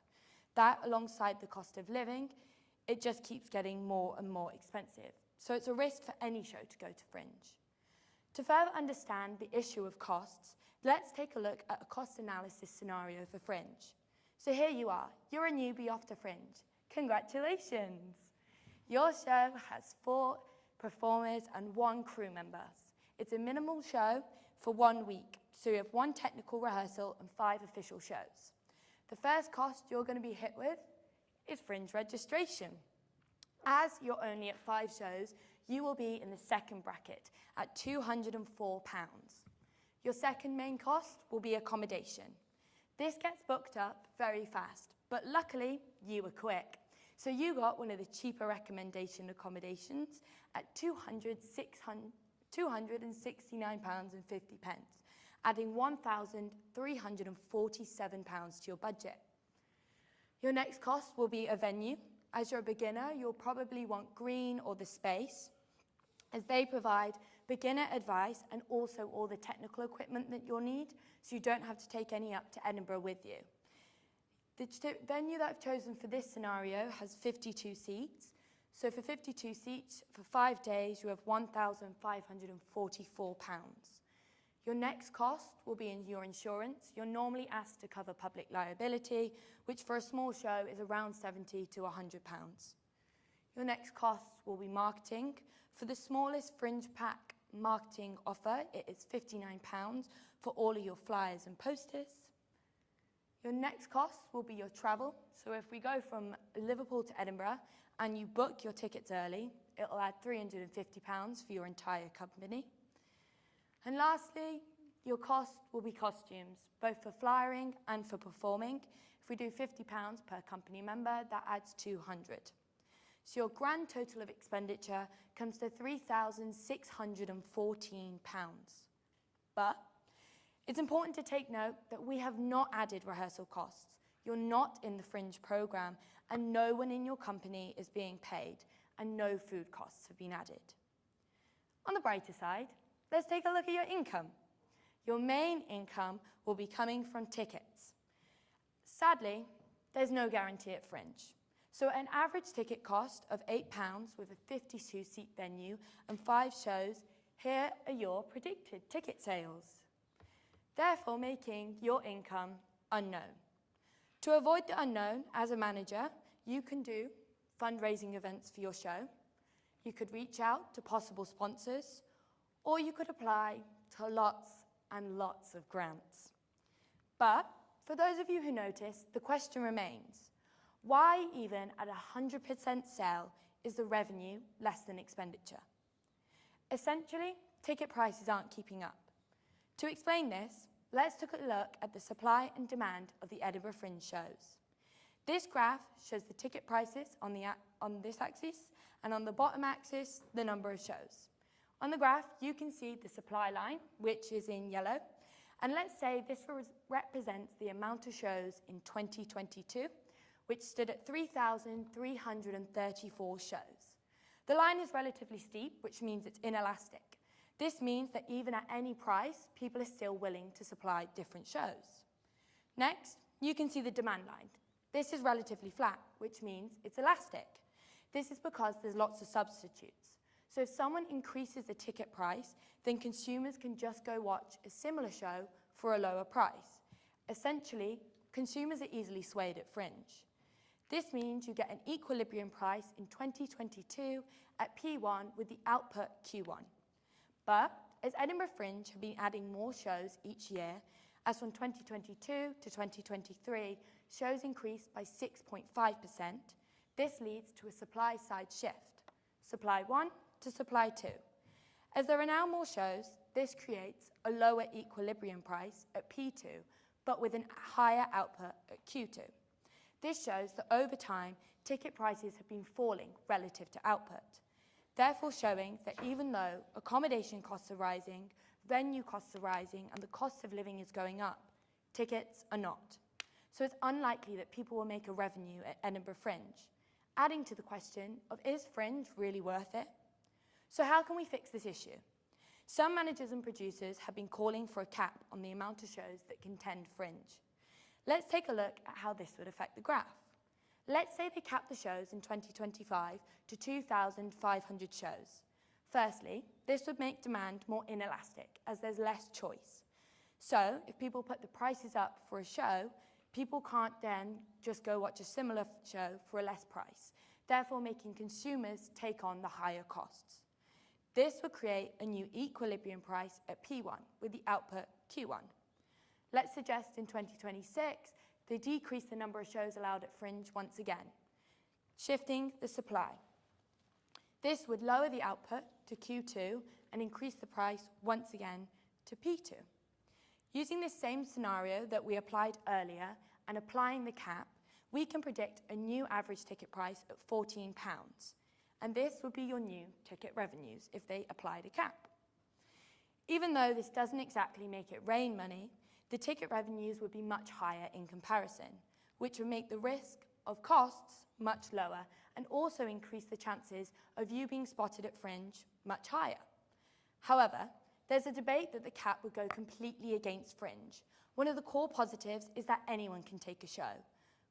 That, alongside the cost of living, it just keeps getting more and more expensive. So it's a risk for any show to go to Fringe. To further understand the issue of costs, let's take a look at a cost analysis scenario for Fringe. So here you are, you're a newbie off to Fringe. Congratulations! Your show has 4 performers and 1 crew member. It's a minimal show for 1 week, so you have 1 technical rehearsal and 5 official shows. The first cost you're going to be hit with is Fringe registration. As you're only at 5 shows, you will be in the second bracket at £204. Your second main cost will be accommodation. This gets booked up very fast, but luckily you were quick. So you got one of the cheaper recommendation accommodations at £269.50, adding £1,347 to your budget. Your next cost will be a venue. As you're a beginner, you'll probably want Green or The Space, as they provide beginner advice and also all the technical equipment that you'll need, so you don't have to take any up to Edinburgh with you. The venue that I've chosen for this scenario has 52 seats. So for 52 seats, for 5 days, you have £1,544. Your next cost will be in your insurance. You're normally asked to cover public liability, which for a small show is around £70 to £100. Your next costs will be marketing. For the smallest Fringe pack marketing offer, it is £59 for all of your flyers and posters. Your next cost will be your travel. So if we go from Liverpool to Edinburgh and you book your tickets early, it'll add £350 for your entire company. And lastly, your cost will be costumes, both for flyering and for performing. If we do £50 per company member, that adds £200. So your grand total of expenditure comes to £3,614. But it's important to take note that we have not added rehearsal costs. You're not in the Fringe programme, and no one in your company is being paid, and no food costs have been added. On the brighter side, let's take a look at your income. Your main income will be coming from tickets. Sadly, there's no guarantee at Fringe. So at an average ticket cost of £8 with a 52-seat venue and 5 shows, here are your predicted ticket sales, therefore making your income unknown. To avoid the unknown, as a manager, you can do fundraising events for your show, you could reach out to possible sponsors, or you could apply to lots and lots of grants. But for those of you who noticed, the question remains, why even at 100% sale is the revenue less than expenditure? Essentially, ticket prices aren't keeping up. To explain this, let's take a look at the supply and demand of the Edinburgh Fringe shows. This graph shows the ticket prices on this axis, and on the bottom axis, the number of shows. On the graph, you can see the supply line, which is in yellow, and let's say this represents the amount of shows in 2022, which stood at 3,334 shows. The line is relatively steep, which means it's inelastic. This means that even at any price, people are still willing to supply different shows. Next, you can see the demand line. This is relatively flat, which means it's elastic. This is because there's lots of substitutes. So if someone increases the ticket price, then consumers can just go watch a similar show for a lower price. Essentially, consumers are easily swayed at Fringe. This means you get an equilibrium price in 2022 at P1 with the output Q1. But as Edinburgh Fringe have been adding more shows each year, as from 2022 to 2023, shows increased by 6.5%, this leads to a supply-side shift, supply 1 to supply 2. As there are now more shows, this creates a lower equilibrium price at P2, but with a higher output at Q2. This shows that over time, ticket prices have been falling relative to output, therefore showing that even though accommodation costs are rising, venue costs are rising, and the cost of living is going up, tickets are not. So it's unlikely that people will make a revenue at Edinburgh Fringe, adding to the question of, is Fringe really worth it? So how can we fix this issue? Some managers and producers have been calling for a cap on the amount of shows that can attend Fringe. Let's take a look at how this would affect the graph. Let's say they cap the shows in 2025 to 2,500 shows. Firstly, this would make demand more inelastic as there's less choice. So if people put the prices up for a show, people can't then just go watch a similar show for a less price, therefore making consumers take on the higher costs. This would create a new equilibrium price at P1 with the output Q1. Let's suggest in 2026, they decrease the number of shows allowed at Fringe once again, shifting the supply. This would lower the output to Q2 and increase the price once again to P2. Using this same scenario that we applied earlier and applying the cap, we can predict a new average ticket price at £14. And this would be your new ticket revenues if they applied a cap. Even though this doesn't exactly make it rain money, the ticket revenues would be much higher in comparison, which would make the risk of costs much lower and also increase the chances of you being spotted at Fringe much higher. However, there's a debate that the cap would go completely against Fringe. One of the core positives is that anyone can take a show.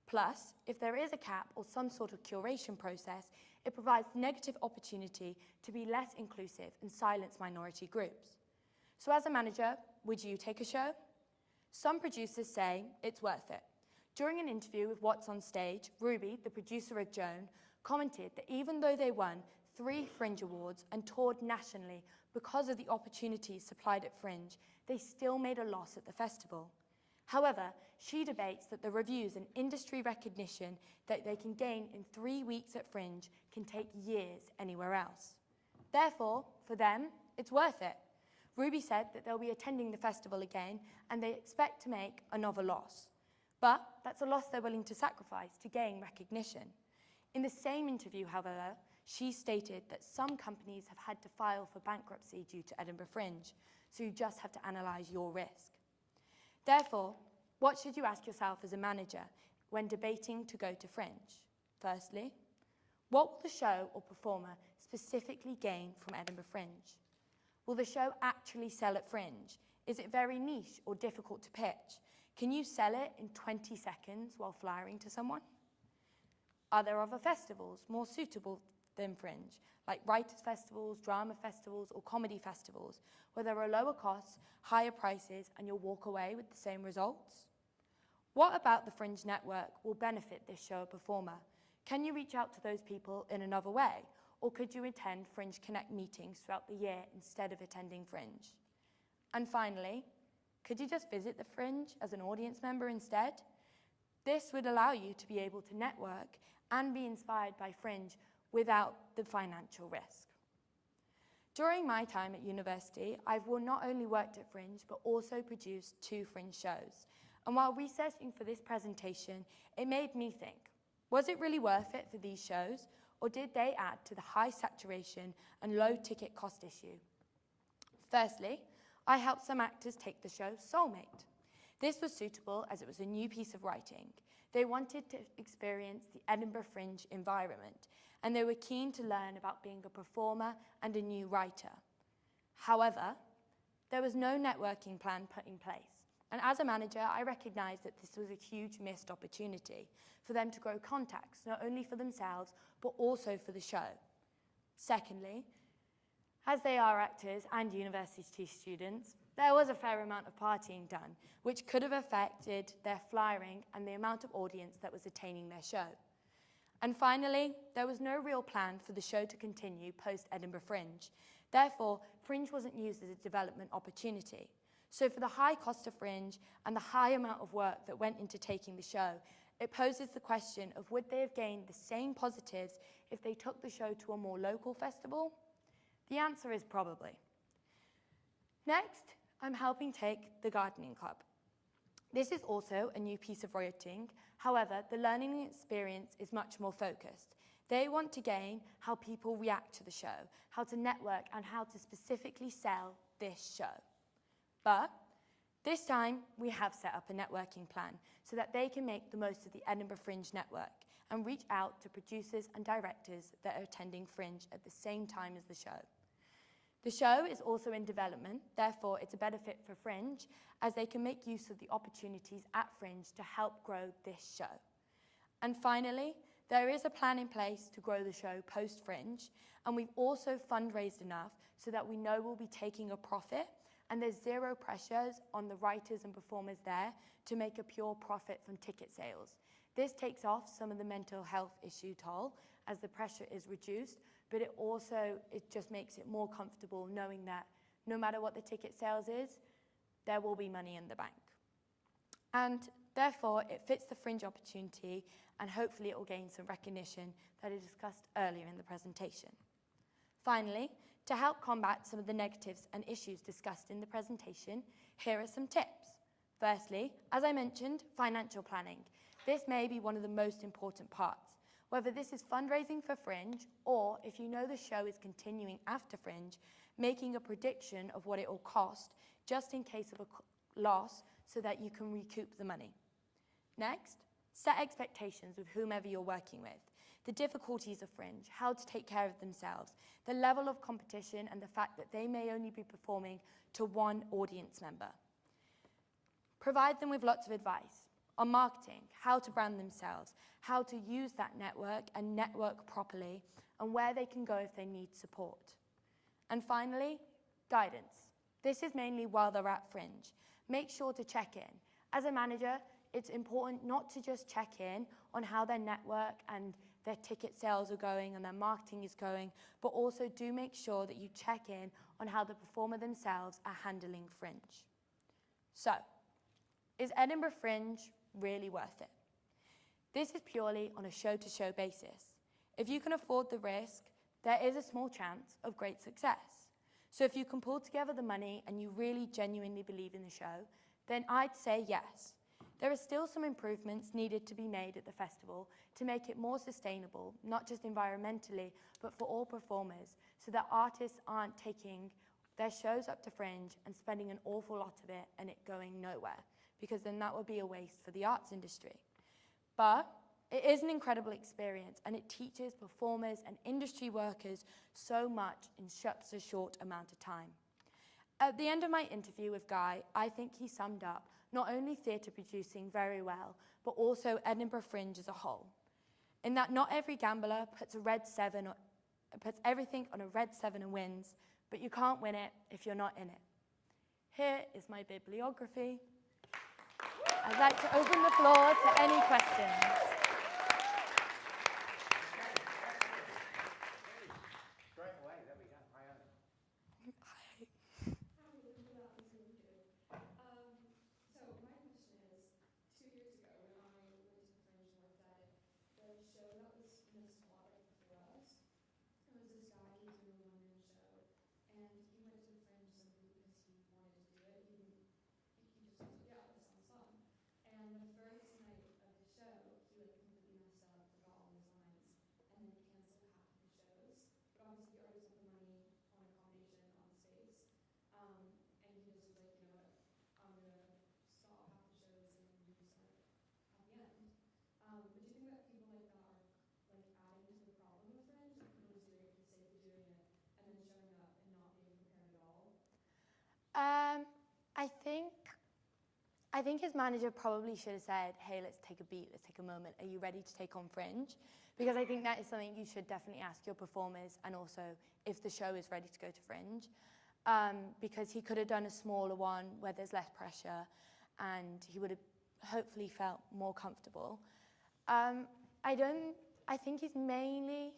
Plus, if there is a cap or some sort of curation process, it provides the negative opportunity to be less inclusive and silence minority groups. So as a manager, would you take a show? Some producers say it's worth it. During an interview with What's on Stage, Ruby, the producer of Joan, commented that even though they won 3 Fringe Awards and toured nationally because of the opportunities supplied at Fringe, they still made a loss at the festival. However, she debates that the reviews and industry recognition that they can gain in 3 weeks at Fringe can take years anywhere else. Therefore, for them, it's worth it. Ruby said that they'll be attending the festival again and they expect to make another loss. But that's a loss they're willing to sacrifice to gain recognition. In the same interview, however, she stated that some companies have had to file for bankruptcy due to Edinburgh Fringe, so you just have to analyse your risk. Therefore, what should you ask yourself as a manager when debating to go to Fringe? Firstly, what will the show or performer specifically gain from Edinburgh Fringe? Will the show actually sell at Fringe? Is it very niche or difficult to pitch? Can you sell it in 20 seconds while flyering to someone? Are there other festivals more suitable than Fringe, like writers' festivals, drama festivals, or comedy festivals, where there are lower costs, higher prices, and you'll walk away with the same results? What about the Fringe network will benefit this show or performer? Can you reach out to those people in another way? Or could you attend Fringe Connect meetings throughout the year instead of attending Fringe? And finally, could you just visit the Fringe as an audience member instead? This would allow you to be able to network and be inspired by Fringe without the financial risk. During my time at university, I've not only worked at Fringe, but also produced 2 Fringe shows. And while researching for this presentation, it made me think, was it really worth it for these shows, or did they add to the high saturation and low ticket cost issue? Firstly, I helped some actors take the show Soulmate. This was suitable as it was a new piece of writing. They wanted to experience the Edinburgh Fringe environment, and they were keen to learn about being a performer and a new writer. However, there was no networking plan put in place. And as a manager, I recognized that this was a huge missed opportunity for them to grow contacts, not only for themselves, but also for the show. Secondly, as they are actors and university students, there was a fair amount of partying done, which could have affected their flyering and the amount of audience that was attaining their show. And finally, there was no real plan for the show to continue post-Edinburgh Fringe. Therefore, Fringe wasn't used as a development opportunity. So for the high cost of Fringe and the high amount of work that went into taking the show, it poses the question of would they have gained the same positives if they took the show to a more local festival? The answer is probably. Next, I'm helping take the Gardening Club. This is also a new piece of writing. However, the learning experience is much more focused. They want to gain how people react to the show, how to network, and how to specifically sell this show. But this time, we have set up a networking plan so that they can make the most of the Edinburgh Fringe network and reach out to producers and directors that are attending Fringe at the same time as the show. The show is also in development, therefore it's a benefit for Fringe as they can make use of the opportunities at Fringe to help grow this show. And finally, there is a plan in place to grow the show post-Fringe, and we've also fundraised enough so that we know we'll be taking a profit, and there's zero pressures on the writers and performers there to make a pure profit from ticket sales. This takes off some of the mental health issue toll as the pressure is reduced, but it just makes it more comfortable knowing that no matter what the ticket sales is, there will be money in the bank. And therefore, it fits the Fringe opportunity, and hopefully it will gain some recognition that I discussed earlier in the presentation. Finally, to help combat some of the negatives and issues discussed in the presentation, here are some tips. Firstly, as I mentioned, financial planning. This may be one of the most important parts. Whether this is fundraising for Fringe, or if you know the show is continuing after Fringe, making a prediction of what it will cost, just in case of a loss, so that you can recoup the money. Next, set expectations with whomever you're working with. The difficulties of Fringe, how to take care of themselves, the level of competition, and the fact that they may only be performing to one audience member. Provide them with lots of advice on marketing, how to brand themselves, how to use that network and network properly, and where they can go if they need support. And finally, guidance. This is mainly while they're at Fringe. Make sure to check in. As a manager, it's important not to just check in on how their network and their ticket sales are going and their marketing is going, but also do make sure that you check in on how the performer themselves are handling Fringe. So, is Edinburgh Fringe really worth it? This is purely on a show-to-show basis. If you can afford the risk, there is a small chance of great success. So if you can pull together the money and you really genuinely believe in the show, then I'd say yes. There are still some improvements needed to be made at the festival to make it more sustainable, not just environmentally, but for all performers, so that artists aren't taking their shows up to Fringe and spending an awful lot of it and it going nowhere, because then that would be a waste for the arts industry. But it is an incredible experience, and it teaches performers and industry workers so much in such a short amount of time. At the end of my interview with Guy, I think he summed up not only theatre producing very well, but also Edinburgh Fringe as a whole. in that not every gambler puts everything on a red 7 and wins, but you can't win it if you're not in it. Here is my bibliography. I'd like to open the floor to any questions. Straight away, there we go. Iona. So my question is, 2 years ago when I went to the Fringe and looked at it, the show that was in the spotlight before us, it was this guy, he was doing a one-man show, and he went to the Fringe simply because he wanted to do it. He just was like, yeah, that sounds fun. And the first night of the show, he like completely messed up, forgot all his lines, and then canceled half of the shows. But obviously he already spent the money on accommodation, on space, and he just was like, you know what, I'm gonna stop half the shows and then restart at the end. But do you think that people like that are like adding to the problem of Fringe? Like people just doing it for the sake of doing it and then showing up and not being prepared at all? I think his manager probably should have said, hey, let's take a beat, let's take a moment. Are you ready to take on Fringe? Because I think that is something you should definitely ask your performers, and also if the show is ready to go to Fringe. Because he could have done a smaller one where there's less pressure and he would have hopefully felt more comfortable. I think he's mainly,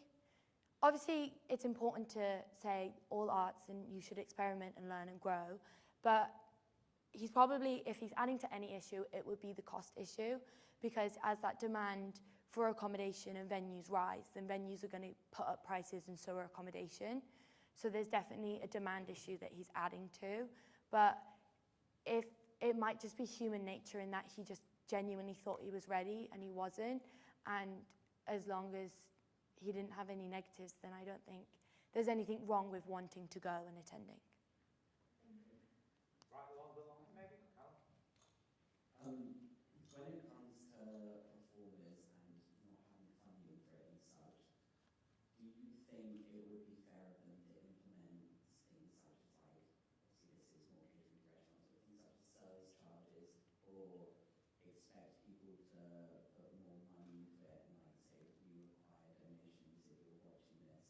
obviously it's important to say all arts and you should experiment and learn and grow, but he's probably, if he's adding to any issue, it would be the cost issue, because as that demand for accommodation and venues rise, then venues are going to put up prices and so are accommodation. So there's definitely a demand issue that he's adding to, but if it might just be human nature in that he just genuinely thought he was ready and he wasn't, and as long as he didn't have any negatives, then I don't think there's anything wrong with wanting to go and attending. Right along the line, maybe? Callum? When it comes to performers and not having funding for it and such, do you think it would be fair of them to implement things such as, like, obviously this is more catering to restaurants, but things such as service charges, or expect people to put more money into it, and like say if we require donations if you're watching this,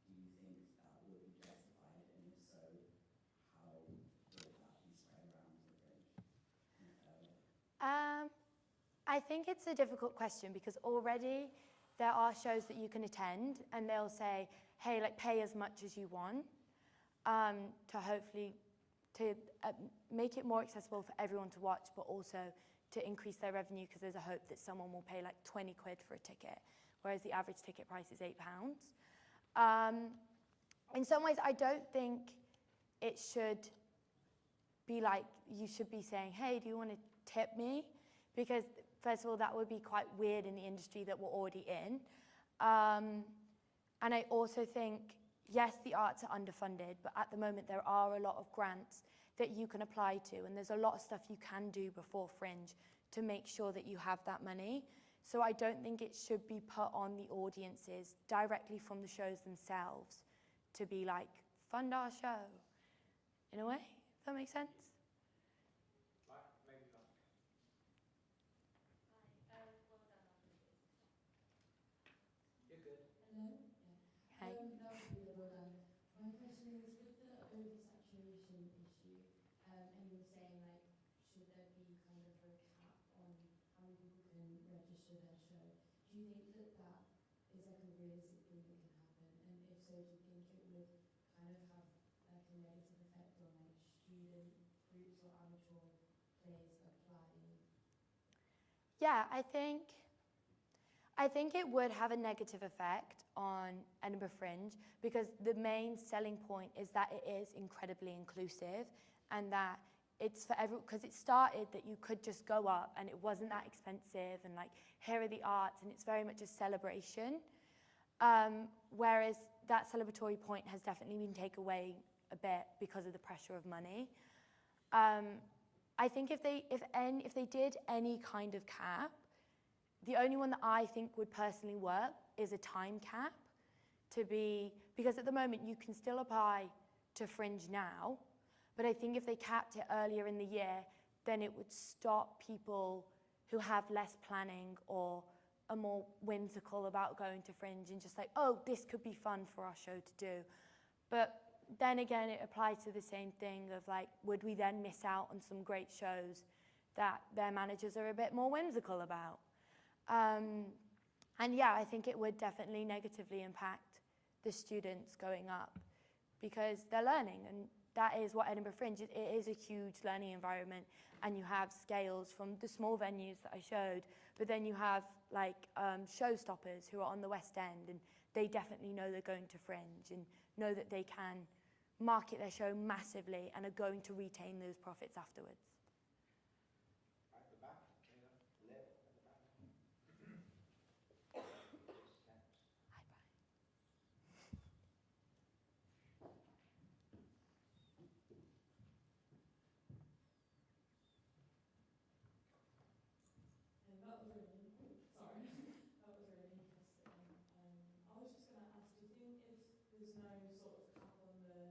do you think that would be justified, and if so, how would that be spread around the Fringe in a fair way? I think it's a difficult question because already there are shows that you can attend and they'll say, hey, like pay as much as you want to hopefully make it more accessible for everyone to watch, but also to increase their revenue, because there's a hope that someone will pay like 20 quid for a ticket, whereas the average ticket price is £8. In some ways, I don't think it should be like, you should be saying, hey, do you want to tip me? Because first of all, that would be quite weird in the industry that we're already in. And I also think, yes, the arts are underfunded, but at the moment there are a lot of grants that you can apply to, and there's a lot of stuff you can do before Fringe to make sure that you have that money. So I don't think it should be put on the audiences directly from the shows themselves to be like, fund our show, in a way. Does that make sense? Right, maybe not. Hi, well done on the quiz. You're good. Hello? Yeah. Hi. That was really well done. My question is, with the oversaturation issue, and you were saying, like, should there be kind of a cap on how many people can register their show? Do you think that that is like a realistic thing that can happen? And if so, do you think it would kind of have like a negative effect on like student groups or amateur players applying? Yeah, I think it would have a negative effect on Edinburgh Fringe, because the main selling point is that it is incredibly inclusive, and that it's for everyone, because it started that you could just go up and it wasn't that expensive, and like, here are the arts, and it's very much a celebration. Whereas that celebratory point has definitely been taken away a bit because of the pressure of money. I think if they did any kind of cap, the only one that I think would personally work is a time cap, because at the moment you can still apply to Fringe now, but I think if they capped it earlier in the year, then it would stop people who have less planning or are more whimsical about going to Fringe and just like, oh, this could be fun for our show to do. But then again, it applies to the same thing of like, would we then miss out on some great shows that their managers are a bit more whimsical about? And yeah, I think it would definitely negatively impact the students going up because they're learning, and that is what Edinburgh Fringe is. It is a huge learning environment, and you have scales from the small venues that I showed, but then you have like showstoppers who are on the West End, and they definitely know they're going to Fringe and know that they can market their show massively and are going to retain those profits afterwards. At the back, Liv, at the back. And that was really, sorry, that was really interesting. I was just going to ask, do you think if there's no sort of cap on the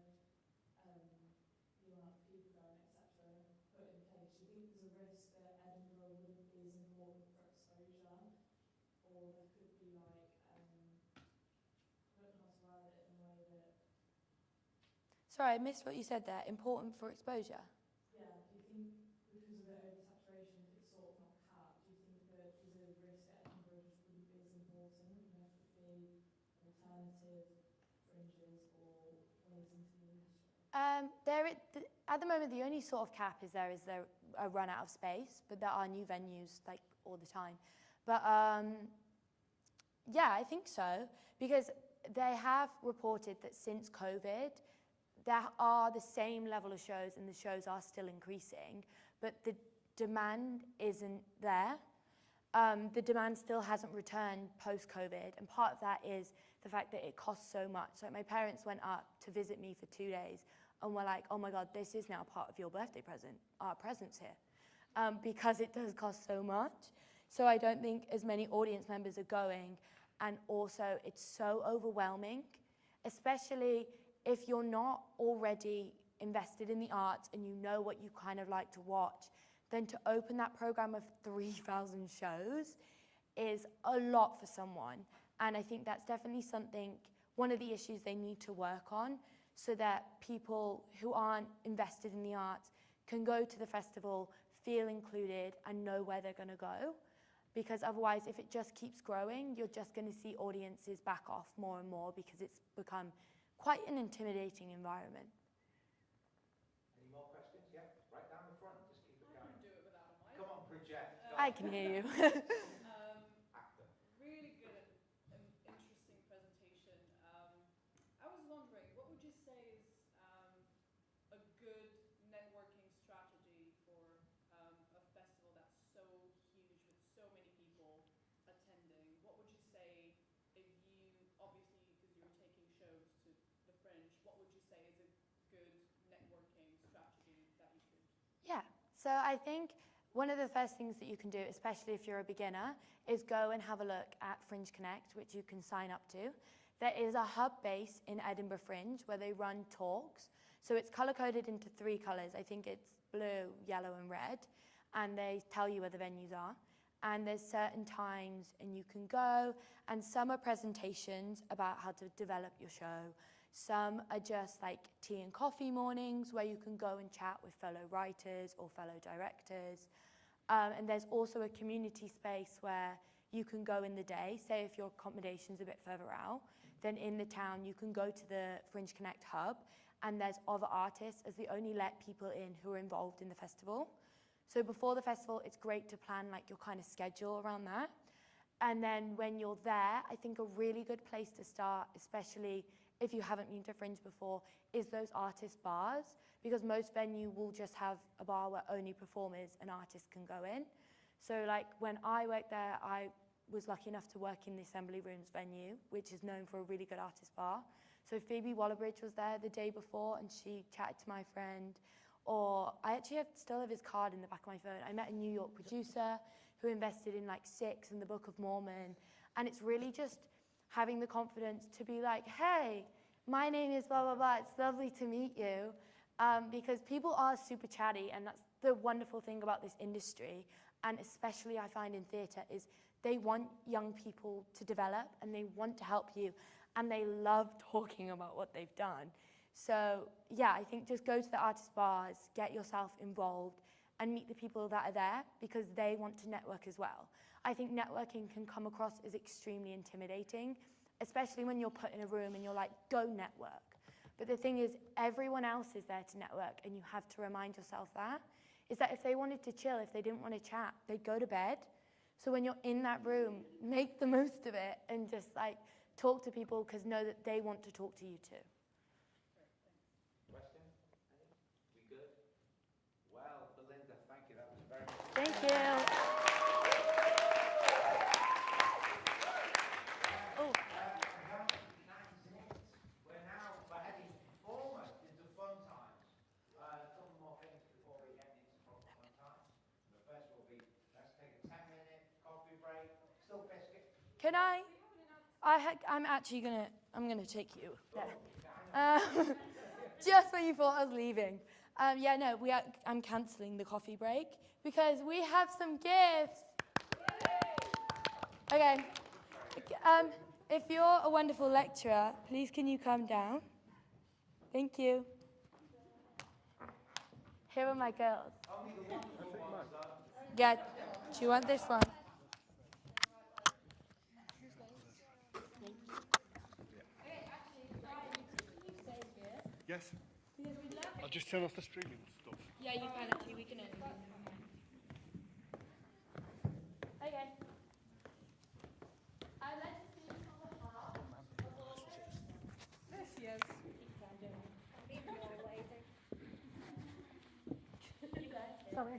amount of people going, etc., put in place, do you think there's a risk that Edinburgh wouldn't be as important for exposure, or there could be like, I don't know how to word it in a way that... Sorry, I missed what you said there. Important for exposure? Yeah, do you think because of the oversaturation, if it's sort of not capped, do you think that there's a risk that Edinburgh just wouldn't be as important, and there could be alternative fringes or ways into the industry? At the moment, the only sort of cap is there a run out of space, but there are new venues like all the time. But yeah, I think so, because they have reported that since COVID, there are the same level of shows and the shows are still increasing, but the demand isn't there. The demand still hasn't returned post-COVID, and part of that is the fact that it costs so much. So my parents went up to visit me for 2 days and were like, oh my God, this is now part of your birthday present, our presents here, because it does cost so much. So I don't think as many audience members are going, and also it's so overwhelming, especially if you're not already invested in the arts and you know what you kind of like to watch, then to open that program of 3,000 shows is a lot for someone. And I think that's definitely something, one of the issues they need to work on, so that people who aren't invested in the arts can go to the festival, feel included, and know where they're going to go. Because otherwise, if it just keeps growing, you're just going to see audiences back off more and more because it's become quite an intimidating environment. Any more questions? Yeah, right down the front. Just keep it I going. can do it without a mic. Come on, project. Go I on. can hear you. Actor. Really good and interesting presentation. I was wondering, what would you say is a good networking strategy for a festival that's so huge with so many people attending? What would you say if you, obviously because you were taking shows to the Fringe, what would you say is a good networking strategy that you could? Yeah, so I think one of the first things that you can do, especially if you're a beginner, is go and have a look at Fringe Connect, which you can sign up to. There is a hub base in Edinburgh Fringe where they run talks. So it's color-coded into 3 colors. I think it's blue, yellow, and red. And they tell you where the venues are. And there's certain times and you can go. And some are presentations about how to develop your show. Some are just like tea and coffee mornings where you can go and chat with fellow writers or fellow directors. And there's also a community space where you can go in the day. Say if your accommodation's a bit further out, then in the town you can go to the Fringe Connect hub, and there's other artists, as they only let people in who are involved in the festival. So before the festival, it's great to plan like your kind of schedule around that. And then when you're there, I think a really good place to start, especially if you haven't been to Fringe before, is those artist bars, because most venue will just have a bar where only performers and artists can go in. So like when I worked there, I was lucky enough to work in the Assembly Rooms venue, which is known for a really good artist bar. So Phoebe Waller-Bridge was there the day before and she chatted to my friend. Or I actually still have his card in the back of my phone. I met a New York producer who invested in like 6 in the Book of Mormon. And it's really just having the confidence to be like, hey, my name is blah, blah, blah. It's lovely to meet you. Because people are super chatty, and that's the wonderful thing about this industry. And especially I find in theatre is They want young people to develop and they want to help you and they love talking about what they've done. So yeah, I think just go to the artist bars, get yourself involved and meet the people that are there because they want to network as well. I think networking can come across as extremely intimidating, especially when you're put in a room and you're like, go network. But the thing is, everyone else is there to network and you have to remind yourself that, is that if they wanted to chill, if they didn't want to chat, they'd go to bed. So when you're in that room, make the most of it and just like talk to people because know that they want to talk to you too. Question? We good? Well, Belinda, thank you. That was very much. Thank you. Oh. We're heading almost into fun times. A couple more things before we get into proper fun times. The first will be, let's take a 10-minute coffee break. Still biscuit. Can I'm actually I'm gonna take you there. Just when you thought I was leaving. Yeah, no, I'm cancelling the coffee break because we have some gifts. Okay. If you're a wonderful lecturer, please can you come down? Thank you. Here are my girls. Only the wonderful ones, though. Yeah, do you want this one? Yes. I'll just turn off the streaming stuff. Yeah, you can actually. We can only do okay. I'd like to see There she is. Sorry.